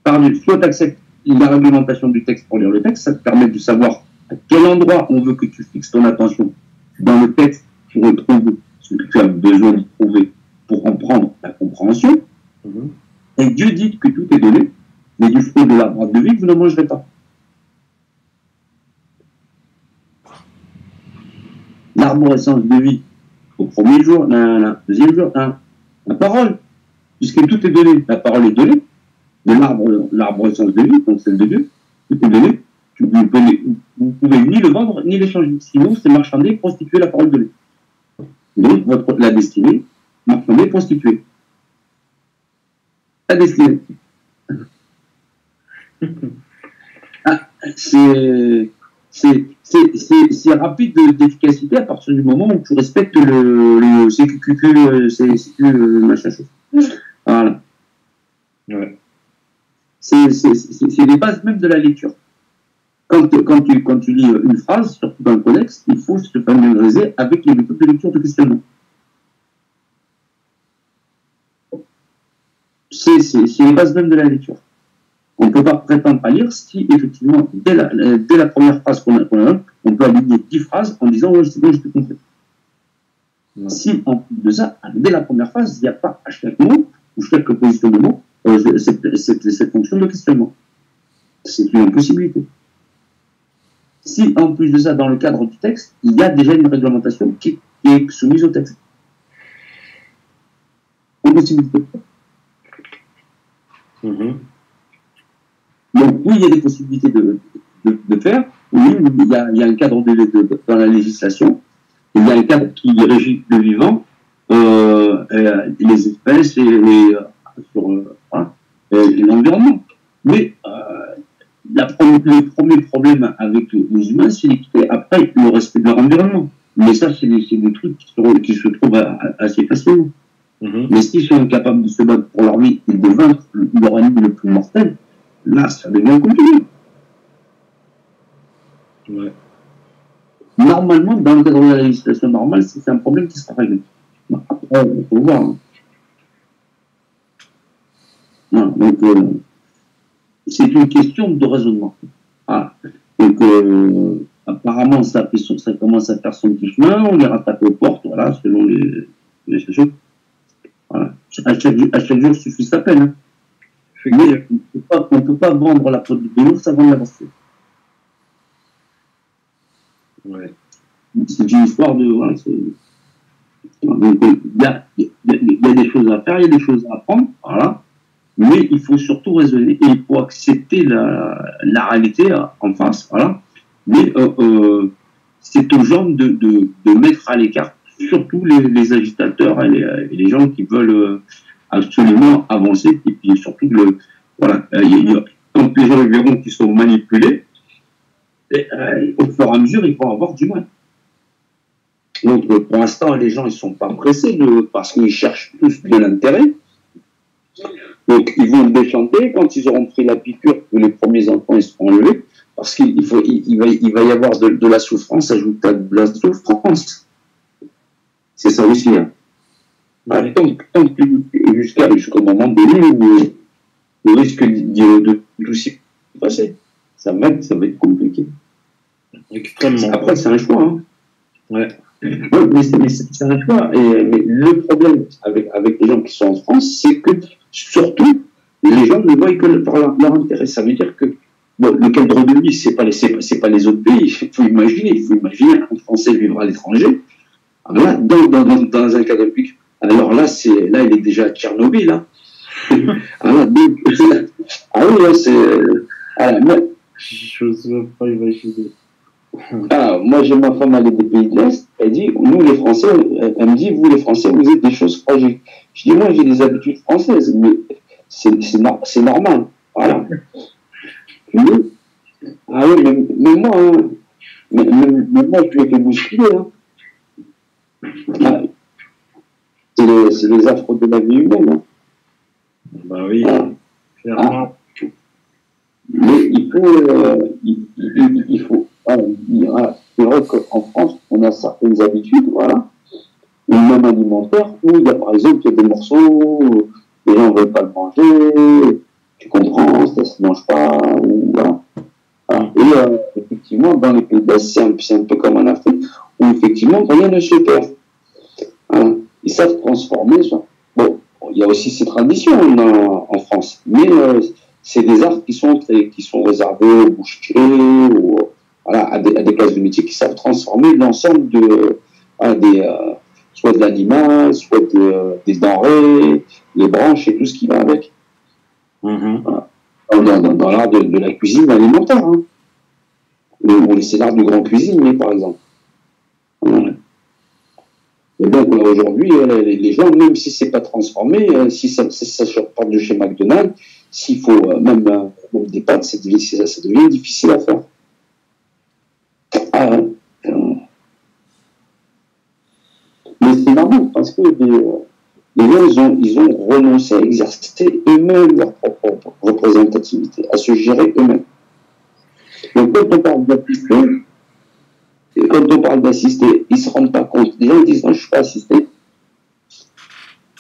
par Dieu. Soit tu acceptes la réglementation du texte pour lire le texte, ça te permet de savoir à quel endroit on veut que tu fixes ton attention dans le texte pour retrouver ce que tu as besoin de trouver pour en prendre la compréhension. Et Dieu dit que tout est donné, mais du fruit de l'arbre de vie, vous ne mangerez pas. L'arborescence de vie, au premier jour, deuxième jour, la parole, puisque tout est donné, la parole est donnée, de l'arborescence de vie, donc celle de Dieu, tout est donné, vous pouvez ni le vendre, ni l'échanger, sinon c'est marchander, prostituer la parole donnée. Donc, la destinée, marchander, prostituer. La destinée. C'est rapide d'efficacité à partir du moment où tu respectes le CQQ, machin chose. Voilà. Ouais. C'est les bases même de la lecture. Quand tu lis une phrase, surtout dans le codex, il faut se familiariser avec les méthodes de lecture de questionnement. C'est les bases même de la lecture. On ne peut pas prétendre à lire si, effectivement, dès la première phrase qu'on a, on peut aligner 10 phrases en disant « ouais, c'est bon, j'ai tout compris ». Si, en plus de ça, dès la première phrase, il n'y a pas à chaque mot ou chaque positionnement cette fonction de questionnement. C'est une impossibilité. Si, en plus de ça, dans le cadre du texte, il y a déjà une réglementation qui est soumise au texte. Impossibilité. Donc, oui, il y a des possibilités de faire. Oui, il y a un cadre dans la législation. Il y a un cadre qui régit le vivant, les espèces et l'environnement. Mais le premier problème avec les humains, c'est l'équité. Après, le respect de leur environnement. Mais ça, c'est des trucs qui se trouvent assez facilement. Mais s'ils sont capables de se battre pour leur vie et de vaincre leur ennemi le plus mortel, là, ça devient compliqué. Ouais. Normalement, dans le cadre de la législation normale, c'est un problème qui sera réglé. Après, il faut voir. Hein. Voilà, donc, c'est une question de raisonnement. Voilà. Donc, apparemment, ça commence à faire son petit chemin, on les rattrape aux portes, voilà, selon les choses. Voilà. À chaque jour suffit sa peine. Hein. Mais on ne peut pas vendre la peau de l'ours avant de l'avoir fait. Ouais. C'est une histoire de. Voilà, donc, il y a des choses à faire, il y a des choses à apprendre, voilà. Mais il faut surtout raisonner et il faut accepter la réalité en face, voilà. Mais c'est aux gens de mettre à l'écart surtout les agitateurs et les gens qui veulent absolument avancer et puis surtout voilà, quand les gens verront qu'ils sont manipulés, au fur et à mesure ils vont avoir du mal. Donc pour l'instant les gens ils sont pas pressés parce qu'ils cherchent tous de l'intérêt. Donc ils vont déchanter quand ils auront pris la piqûre que les premiers enfants ils seront enlevés parce qu'il va y avoir de la souffrance ajoutée à de la souffrance. C'est ça aussi. Hein. Ouais. Jusqu'au moment donné où le risque de tout s'y passer, ça va être compliqué. Extrêmement. Après, c'est un choix. Hein. Ouais. Ouais, mais c'est un choix. Mais le problème avec les gens qui sont en France, c'est que surtout, les gens ne voient que par leur intérêt. Ça veut dire que le cadre de vie, c'est pas les autres pays. Il faut imaginer un Français vivre à l'étranger. Là, dans un cas de pique, alors là, il est déjà à Tchernobyl. Hein. Alors, donc, oui, c'est. Je sais même pas imaginer. Ah, moi, j'ai ma femme, elle est des pays de l'Est. Elle dit, nous, les Français, elle me dit, vous, les Français, vous êtes des choses fragiles. Je dis, moi, j'ai des habitudes françaises, mais c'est normal. Voilà. Mais, ah oui, mais moi, hein, mais moi, je lui ai fait bousculer. Hein. Ah, c'est les affres de la vie humaine. Hein. Bah oui, Ah. clairement. Ah. Mais il faut. C'est vrai qu'en France, on a certaines habitudes, voilà, ou même alimentaires, où il y a par exemple il y a des morceaux, les gens ne veulent pas le manger, tu comprends, ça ne se mange pas, ou, voilà. Voilà. Et effectivement, dans les pays de l'Est, c'est un peu comme en Afrique, où effectivement rien ne se perd. Voilà. Ils savent transformer ça. Bon, il y a aussi ces traditions en France, mais c'est des arts qui sont réservés aux bouchers, voilà, à des classes de métier qui savent transformer l'ensemble soit de l'animal, soit des denrées, les branches et tout ce qui va avec. Voilà. Dans l'art de la cuisine alimentaire, hein. C'est l'art du grand cuisinier, par exemple. Voilà. Et donc aujourd'hui, les gens, même si c'est pas transformé, si ça sort de chez McDonald's, s'il faut même des pâtes, ça devient difficile à faire. Ah, mais c'est normal parce que les gens, ils ont renoncé à exercer eux-mêmes leur propre représentativité, à se gérer eux-mêmes. Donc quand on parle d'assister, ils ne se rendent pas compte. Les gens disent non, je ne suis pas assisté.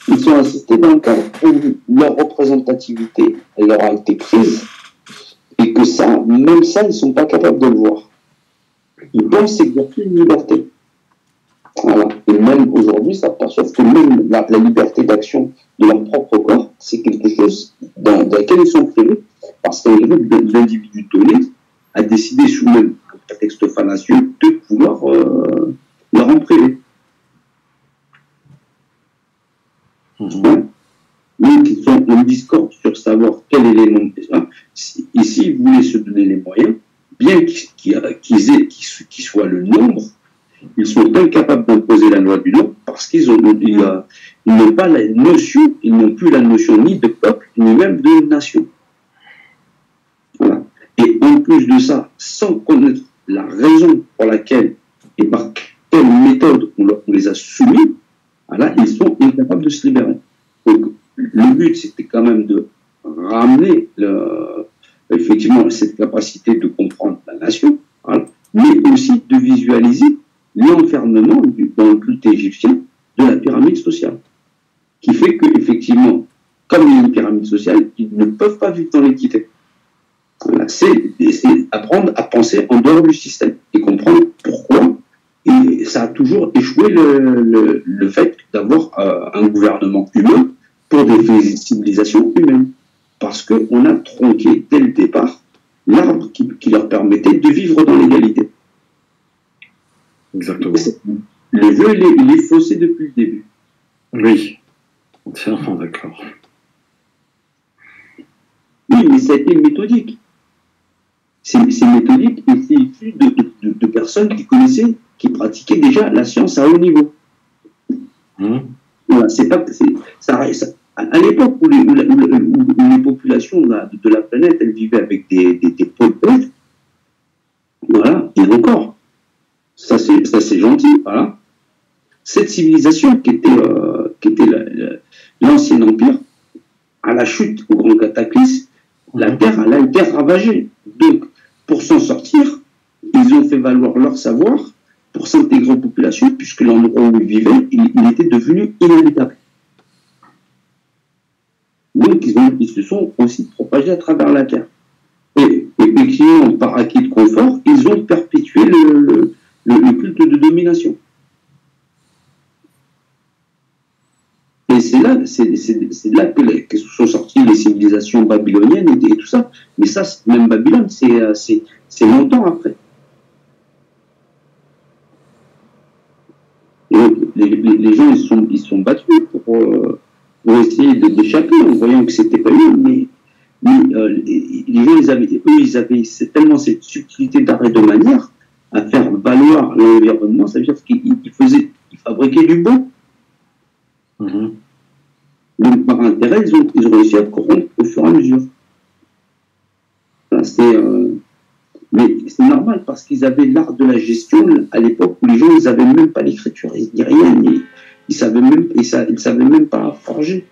Ils sont assistés dans le cadre où leur représentativité leur a été prise et que ça, même ça, ils ne sont pas capables de le voir. Ils pensent exercer une liberté. Voilà. Et même aujourd'hui, ça s'aperçoivent que même la liberté d'action de leur propre corps, c'est quelque chose dans lequel ils sont privés parce qu'un groupe d'individus donnés a décidé sous même un prétexte fallacieux de pouvoir leur en priver. Donc, ils sont en discorde sur savoir quel élément. Ici, ils voulaient se donner les moyens, bien qu'ils soient le nombre, ils sont incapables d'imposer la loi du nombre parce qu'ils n'ont pas la notion, ils n'ont plus la notion ni de peuple, ni même de nation. Voilà. Et en plus de ça, sans connaître la raison pour laquelle et par quelle méthode on les a soumis, voilà, ils sont incapables de se libérer. Donc, le but, c'était quand même de ramener effectivement cette capacité de comprendre la nation, voilà, mais aussi de visualiser l'enfermement dans le culte égyptien de la pyramide sociale, qui fait qu'effectivement, comme il y a une pyramide sociale, ils ne peuvent pas vivre dans l'équité. Voilà, c'est apprendre à penser en dehors du système et comprendre pourquoi. Et ça a toujours échoué le fait d'avoir un gouvernement humain pour des civilisations humaines. Parce qu'on a tronqué dès le départ l'arbre qui leur permettait de vivre dans l'égalité. Exactement. Le jeu, il est faussé depuis le début. Oui, entièrement d'accord. Oui, mais ça a été méthodique. C'est méthodique et c'est issu de personnes qui pratiquaient déjà la science à haut niveau. Voilà, à l'époque où les populations de la planète, elles vivaient avec des peuple, voilà, et encore, ça c'est gentil, voilà. Cette civilisation qui était l'ancien empire, à la chute, au grand cataclysme, la Terre, elle a été ravagée. Donc, pour s'en sortir, ils ont fait valoir leur savoir pour s'intégrer aux populations, puisque l'endroit où ils vivaient, il était devenu inhabitable. Donc, ils se sont aussi propagés à travers la Terre. Et effectivement, par acquis de confort, ils ont perpétué le culte de domination. Et c'est là que sont sorties les civilisations babyloniennes et tout ça. Mais ça, même Babylone, c'est longtemps après. Et les gens, ils sont battus pour essayer d'échapper en voyant que c'était pas eux. Mais Mais les gens, ils avaient tellement cette subtilité d'art et de manière à faire valoir l'environnement, ça veut dire qu'ils fabriquaient du bon. Mhm. Donc, par intérêt, ils ont réussi à corrompre au fur et à mesure. Mais c'est normal parce qu'ils avaient l'art de la gestion à l'époque où les gens, ils n'avaient même pas l'écriture, ils ne disaient rien, ils ne savaient même pas forger.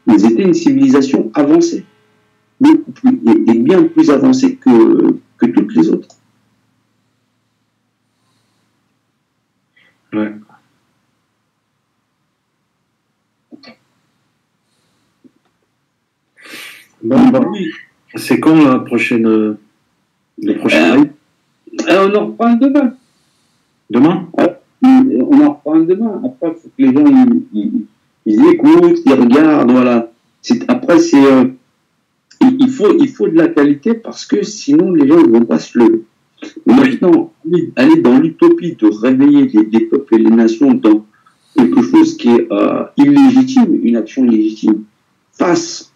Ils étaient une civilisation avancée, et bien plus avancée que toutes les autres. Ouais. Bon, oui. C'est quand le prochain? On en reparle demain. Demain? On en reparle demain. Après, il faut que les gens ils écoutent, ils regardent, voilà. Après, il faut de la qualité parce que sinon les gens ne vont pas se lever. Maintenant, aller dans l'utopie de réveiller les peuples et les nations dans quelque chose qui est illégitime, une action illégitime, face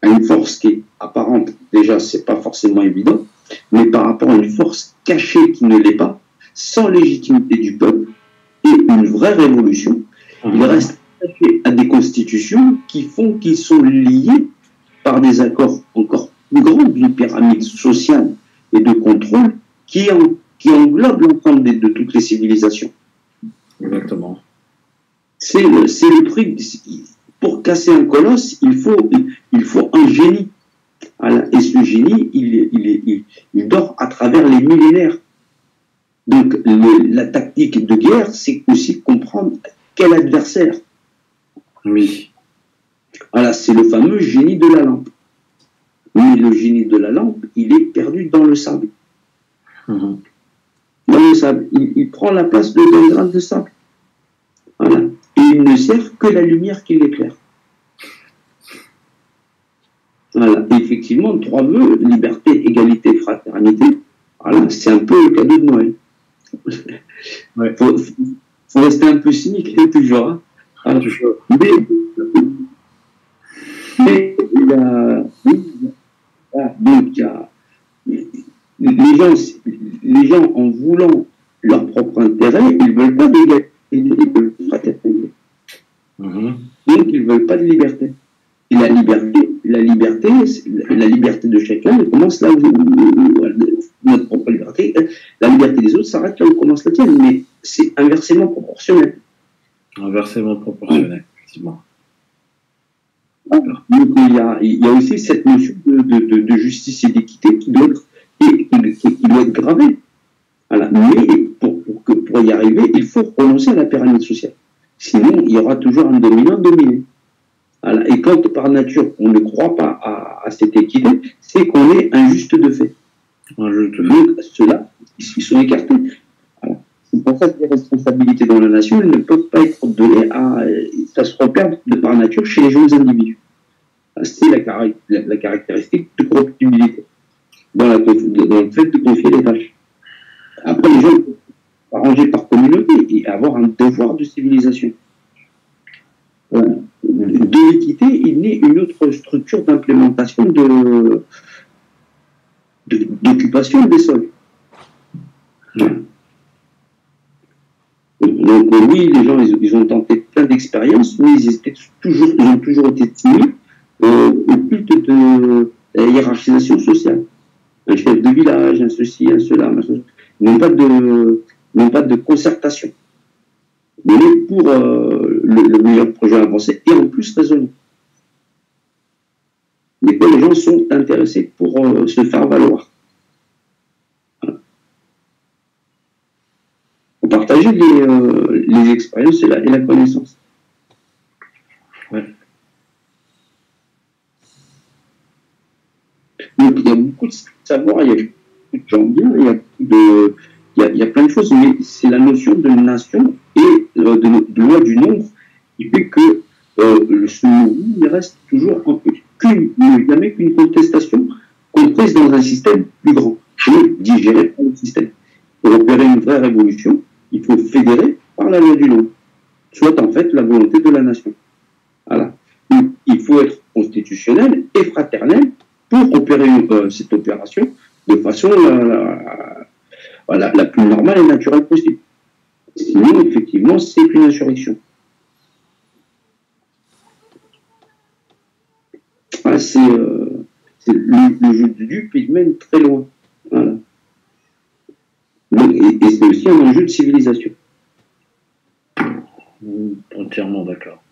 à une force qui est apparente, déjà, c'est pas forcément évident, mais par rapport à une force cachée qui ne l'est pas, sans légitimité du peuple, et une vraie révolution, il reste attaché à des constitutions qui font qu'ils sont liés par des accords encore plus grands d'une pyramide sociale et de contrôle qui englobe l'ensemble de toutes les civilisations. Exactement. C'est le prix. Pour casser un colosse, il faut un génie. Voilà. Et ce génie, il dort à travers les millénaires. Donc, la tactique de guerre, c'est aussi comprendre quel adversaire. Oui. Voilà, c'est le fameux génie de la lampe. Mais le génie de la lampe, il est perdu dans le sable. Mmh. Dans le sable. Il prend la place d'un grain de sable. Voilà. Et il ne sert que la lumière qui l'éclaire. Voilà. Et effectivement, 3 vœux, liberté, égalité, fraternité, voilà, c'est un peu le cadeau de Noël. Ouais. Faut rester un peu cynique, toujours. Hein. Alors, Toujours. Mais donc, les gens, en voulant leur propre intérêt, ils ne veulent pas d'égalité, ils veulent de fraternité. Mmh. Donc, ils ne veulent pas de liberté. Et la liberté de chacun elle commence là où notre propre liberté, la liberté des autres s'arrête là où commence la tienne, mais c'est inversement proportionnel. Inversement proportionnel, effectivement. Donc, il y a aussi cette notion de justice et d'équité qui doit être gravée. Voilà. Mais pour y arriver, il faut renoncer à la pyramide sociale. Sinon, il y aura toujours un dominant dominé. Voilà. Et quand, par nature, on ne croit pas à cette équité, c'est qu'on est injuste de fait. Donc, ceux-là, ils sont écartés. Voilà. C'est pour ça que les responsabilités dans la nation, elles ne peuvent pas être données ça se repère de par nature chez les jeunes individus. C'est la caractéristique de corruptibilité dans le fait de confier les tâches. Après, les gens peuvent s'arranger par communauté et avoir un devoir de civilisation. Voilà. De l'équité, il naît une autre structure d'implémentation d'occupation des sols. Voilà. Donc oui, les gens, ils ont tenté plein d'expériences, mais ils ont toujours été timides au culte de la hiérarchisation sociale. Un chef de village, un ceci, un cela, machin. Ils n'ont pas de concertation. Mais pour le meilleur projet avancé et en plus raisonné. Mais que les gens sont intéressés pour se faire valoir. Voilà. Pour partager les expériences et la connaissance. Ouais. Donc il y a beaucoup de savoir, il y a beaucoup de gens bien, il y a plein de choses, mais c'est la notion de nation et de loi du nombre qui fait que ce mouvement il reste toujours jamais qu'une contestation comprise dans un système plus grand et digéré par le système. Pour opérer une vraie révolution, il faut fédérer par la loi du nombre, soit en fait la volonté de la nation. Voilà. Donc, il faut être constitué institutionnelle et fraternelle pour opérer cette opération de façon la plus normale et naturelle possible. Sinon, effectivement, c'est une insurrection. Le jeu de dupe, il mène très loin. Voilà. Et c'est aussi un enjeu de civilisation. Entièrement d'accord.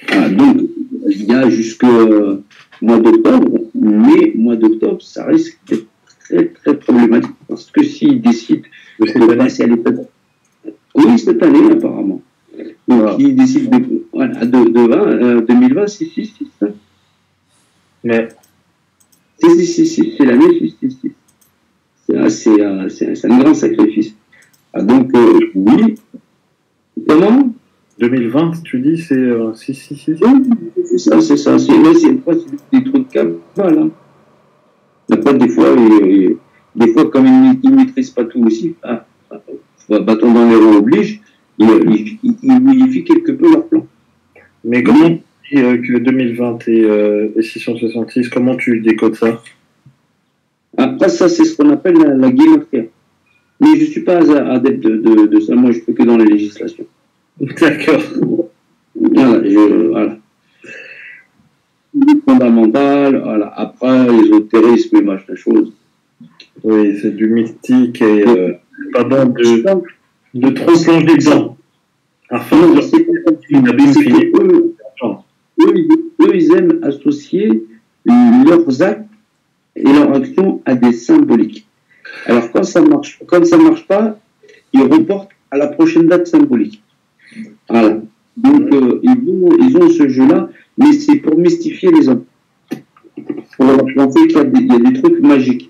Voilà, donc, il y a jusqu'au mois d'octobre, mais mois d'octobre, ça risque d'être très, très problématique. Parce que s'ils décident de passer à l'état... Oui, cette année, apparemment. Donc, ils décident de 2020, si. Mais... Si, c'est l'année 6. C'est un grand sacrifice. Donc, oui. Comment 2020, tu dis, c'est 6. Oui, c'est ça. C'est des trous de cabale. Hein. Après, des fois, comme ils ne maîtrisent pas tout aussi, bâton dans les roues oblige, ils modifient quelque peu leur plan. Mais comment tu dis que 2020 et 666, comment tu décodes ça? Après, ça, c'est ce qu'on appelle la guillotière. Mais je ne suis pas adepte de ça. Moi, je ne fais que dans la législation. D'accord. Voilà. Fondamental, voilà. Après, l'ésotérisme et machin chose. Oui, c'est du mystique et pas bon de trop plonger dedans. Enfin, eux, ils aiment associer leurs actes et leurs actions à des symboliques. Alors, quand ça marche pas, ils reportent à la prochaine date symbolique. Voilà. Donc, ils ont ce jeu-là, mais c'est pour mystifier les hommes. Pour leur penser qu'il y a des trucs magiques.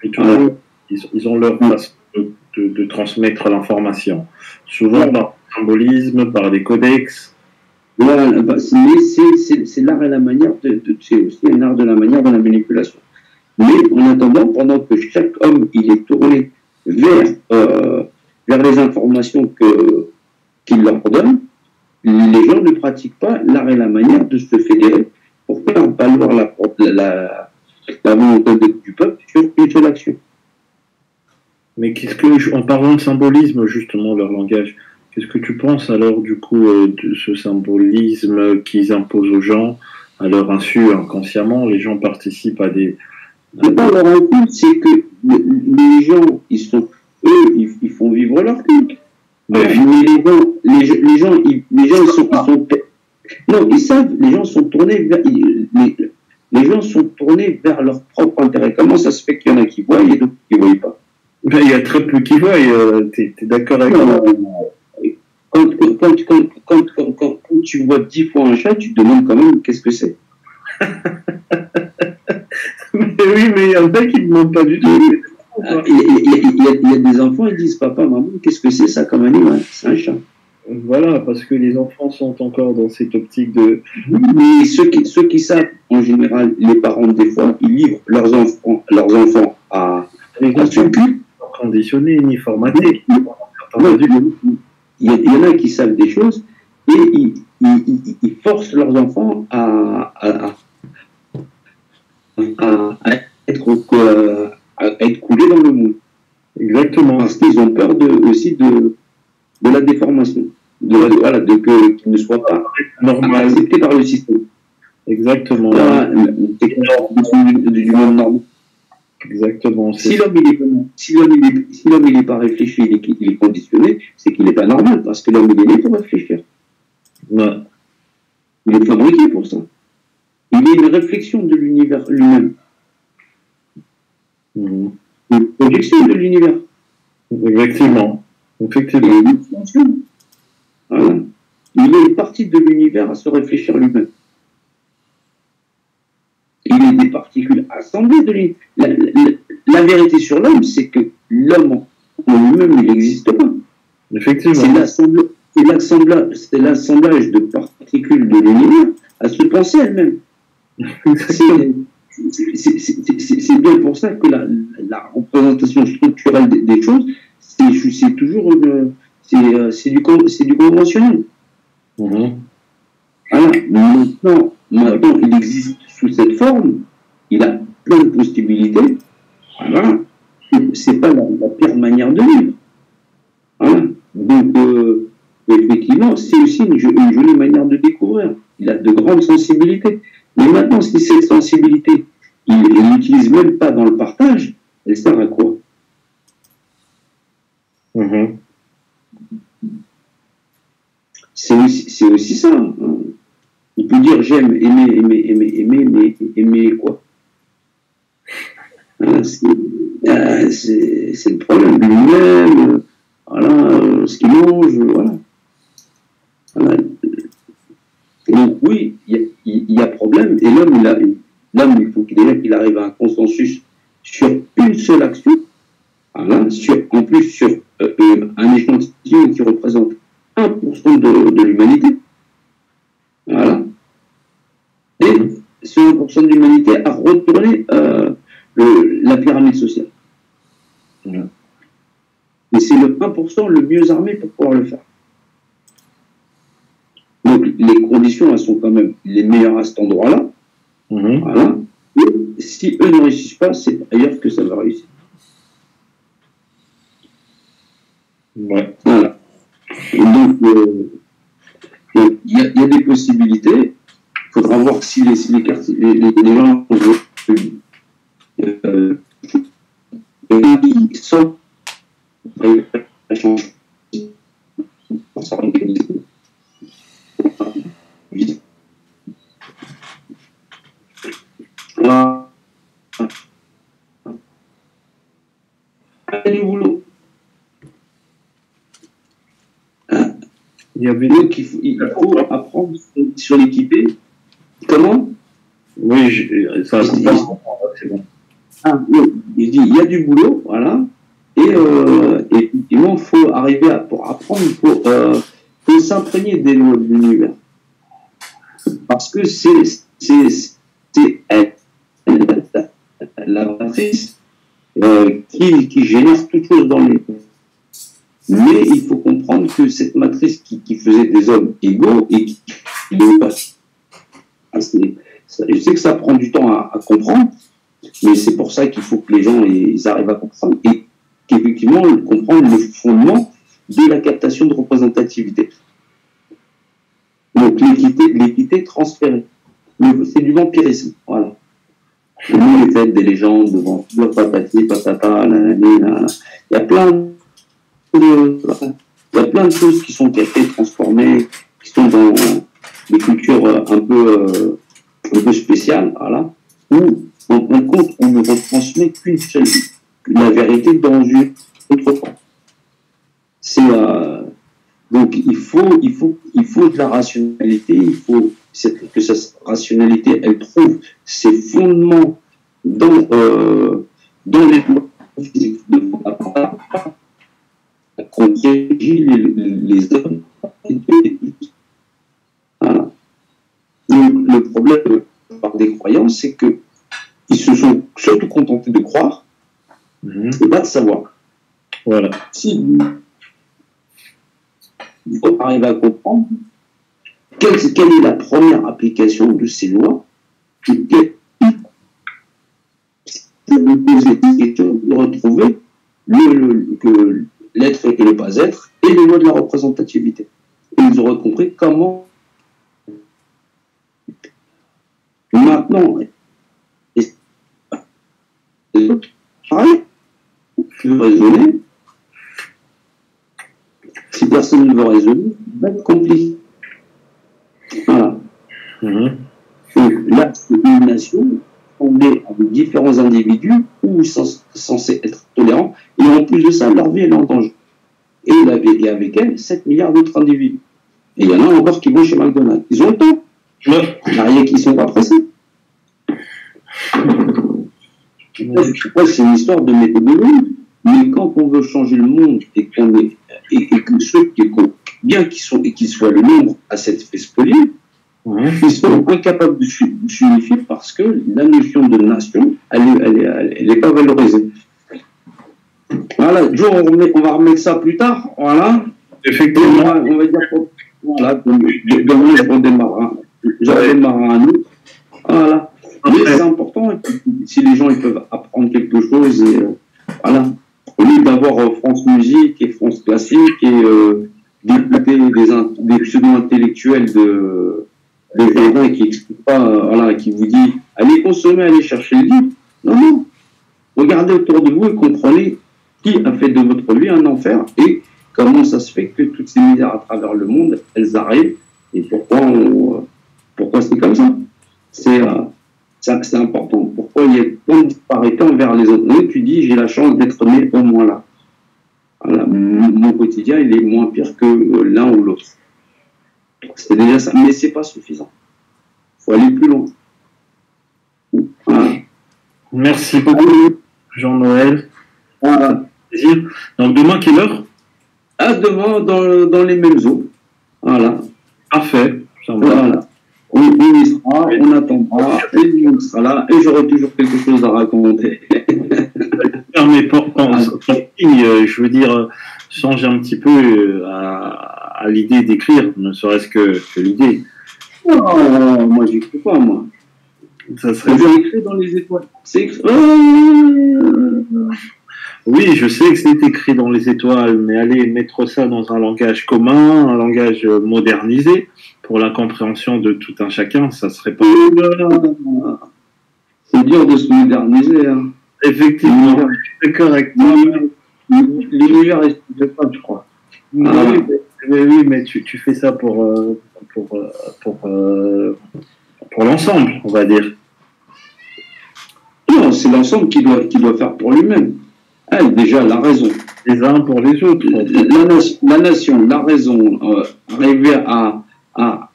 Et toujours, ils ont leur façon de transmettre l'information. Souvent par le symbolisme, par des codex. Voilà, mais c'est l'art et la manière c'est aussi un art de la manière de la manipulation. Mais en attendant, pendant que chaque homme il est tourné vers les informations qu'il leur donne, les gens ne pratiquent pas l'art et la manière de se fédérer pour faire valoir la volonté du peuple sur une seule action. Mais en parlant de symbolisme, justement, leur langage, qu'est-ce que tu penses alors du coup de ce symbolisme qu'ils imposent aux gens à leur insu, inconsciemment? Les gens participent à des... C'est pas leur insu, c'est que les gens, ils font vivre leur culte. Mais les gens, ils sont non, ils savent, les gens sont tournés vers leur propre intérêt. Comment ça se fait qu'il y en a qui voient et d'autres qui ne voient pas? Ben, il y a très peu qui voient, t'es d'accord avec moi? Quand tu vois 10 fois un chat, tu te demandes quand même qu'est-ce que c'est. Mais oui, mais il y en a qui ne demandent pas du tout. Il y a des enfants, ils disent papa, maman, qu'est-ce que c'est ça comme animal? C'est un chat. Voilà, parce que les enfants sont encore dans cette optique de... Mais ceux qui savent, en général, les parents, des fois, ils livrent leurs enfants à ce culte. Conditionnés, ni formatés. Il y en a qui savent des choses et ils forcent leurs enfants à être coulés dans le moule. Exactement. Parce qu'ils ont peur aussi de la déformation, qu'ils ne soient pas acceptés par le système. Exactement. Du monde normal. Exactement. Si l'homme il n'est pas réfléchi, il est conditionné, c'est qu'il n'est pas normal, parce que l'homme il est né pour réfléchir. Ouais. Il est fabriqué pour ça. Il est une réflexion de l'univers lui-même. Une projection de l'univers. Effectivement. Effectivement. Voilà. Il est une partie de l'univers à se réfléchir lui-même. Il est des particules assemblées de l'univers. La vérité sur l'homme, c'est que l'homme en lui-même, il n'existe pas. Effectivement. C'est l'assemblage de particules de l'univers à se penser elle-même. C'est bien pour ça que la représentation structurelle des choses, c'est toujours c'est du conventionnel. Voilà. Maintenant, il existe sous cette forme, il a plein de possibilités. Voilà. C'est pas la pire manière de vivre. Voilà. Donc, effectivement, c'est aussi une jolie manière de découvrir. Il a de grandes sensibilités. Mais maintenant, si cette sensibilité, il l'utilise même pas dans le partage, elle sert à quoi? C'est aussi ça. Hein. Il peut dire j'aime, aimer quoi? Voilà, c'est le problème. Lui-même, voilà, ce qu'il mange, voilà. Voilà. Donc oui, il y a problème, et l'homme, il faut qu'il arrive à un consensus sur une seule action, voilà, en plus sur un échantillon qui représente 1% de l'humanité. Voilà. Et ce 1% de l'humanité a retourné la pyramide sociale. Voilà. Et c'est le 1% le mieux armé pour pouvoir le faire. Donc, les conditions, elles sont quand même les meilleures à cet endroit-là. Voilà. Et si eux ne réussissent pas, c'est ailleurs que ça va réussir. Ouais. Voilà. Et donc, il y a des possibilités. Il faudra voir si les gens sont changer pour s'organiser. Voilà. Il y a du boulot. Donc, il faut apprendre sur l'équipé. Comment? Oui, ça c'est bon. Oui, il dit il y a du boulot, voilà. Et effectivement, il faut arriver pour apprendre, il faut s'imprégner des lois de l'univers. Parce que c'est la matrice qui génère toute chose dans les. Mais il faut comprendre que cette matrice qui faisait des hommes égaux et qui les passe. Je sais que ça prend du temps à comprendre, mais c'est pour ça qu'il faut que les gens ils arrivent à comprendre et qu'effectivement comprendre le fondement de la captation de représentativité. Donc l'équité transférée. C'est du vampirisme, voilà. Nous, les fêtes des légendes, devant patati, patata, nanani, il y a plein de choses qui sont captées, transformées, qui sont dans des cultures un peu spéciales, voilà, où en compte on ne retransmet qu'une seule, la vérité dans une autre forme. Donc il faut de la rationalité, il faut que cette rationalité elle trouve ses fondements dans les lois physiques de qu'on régit les hommes et voilà. Le problème par des croyants, c'est que ils se sont surtout contentés de croire et pas de savoir. Voilà. Il faut arriver à comprendre quelle est la première application de ces lois et me poser des questions, de retrouver l'être et le pas être et les lois de la représentativité. Et ils auraient compris comment maintenant pareil, tu veux raisonner. Si personne ne veut raisonner, ça va être compliqué. Voilà. Donc là, c'est une nation fondée avec différents individus où ils sont censés être tolérants, et en plus de ça, leur vie elle est en danger. Et avec elle, 7 milliards d'autres individus. Et il y en a encore qui vont chez McDonald's. Ils ont le temps. Il y en a qui ne sont pas pressés. C'est une histoire de méthodologie. Mais quand on veut changer le monde et que ceux qu'ils soient le nombre à s'être fait spolier, ils sont incapables de s'unifier parce que la notion de nation, elle n'est pas valorisée. Voilà, Joe, on va remettre ça plus tard. Voilà. Effectivement. On va dire voilà, demain, on démarre. j'en démarre un autre. Voilà. Mais c'est important, si les gens ils peuvent apprendre quelque chose, et, voilà. Au lieu d'avoir France Musique et France Classique et d'écouter des pseudo-intellectuels de Vérin qui expliquent pas, voilà, qui vous dit allez consommer, allez chercher le livre. Non, non. Regardez autour de vous et comprenez qui a fait de votre vie un enfer et comment ça se fait que toutes ces misères à travers le monde, elles arrivent et pourquoi c'est comme ça. C'est important. Pourquoi il y a tant de disparités envers les autres. Et tu dis, j'ai la chance d'être né au moins là. Voilà. Mon quotidien, il est moins pire que l'un ou l'autre. C'est déjà ça. Mais c'est pas suffisant. Il faut aller plus loin. Voilà. Merci beaucoup, Jean-Noël. Voilà. Donc demain, quelle heure? Demain, dans les mêmes eaux. Voilà. Parfait. Voilà. On y sera, on attendra, et on sera là, et j'aurai toujours quelque chose à raconter. Mais je veux dire, change un petit peu à l'idée d'écrire, ne serait-ce que l'idée. Non, moi j'écris pas, moi. Ça serait... J'ai écrit dans les étoiles. C'est écrit... Oui, je sais que c'est écrit dans les étoiles, mais aller mettre ça dans un langage commun, un langage modernisé, pour la compréhension de tout un chacun, ça serait pas... C'est dur de se moderniser. Hein. Effectivement, c'est correct. L'univers est pas, je crois. Oui, mais tu fais ça pour l'ensemble, on va dire. Non, c'est l'ensemble qui doit faire pour lui-même. Déjà, la raison. Les uns pour les autres. La nation, la raison, arriver à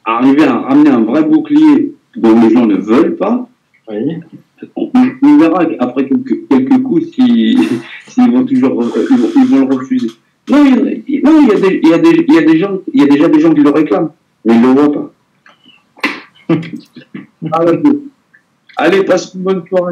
ramener un vrai bouclier dont les gens ne veulent pas, oui. On verra qu'après quelques coups s'ils vont toujours ils vont le refuser. Non, il y a déjà des gens qui le réclament, mais ils ne le voient pas. Allez, passe une bonne soirée.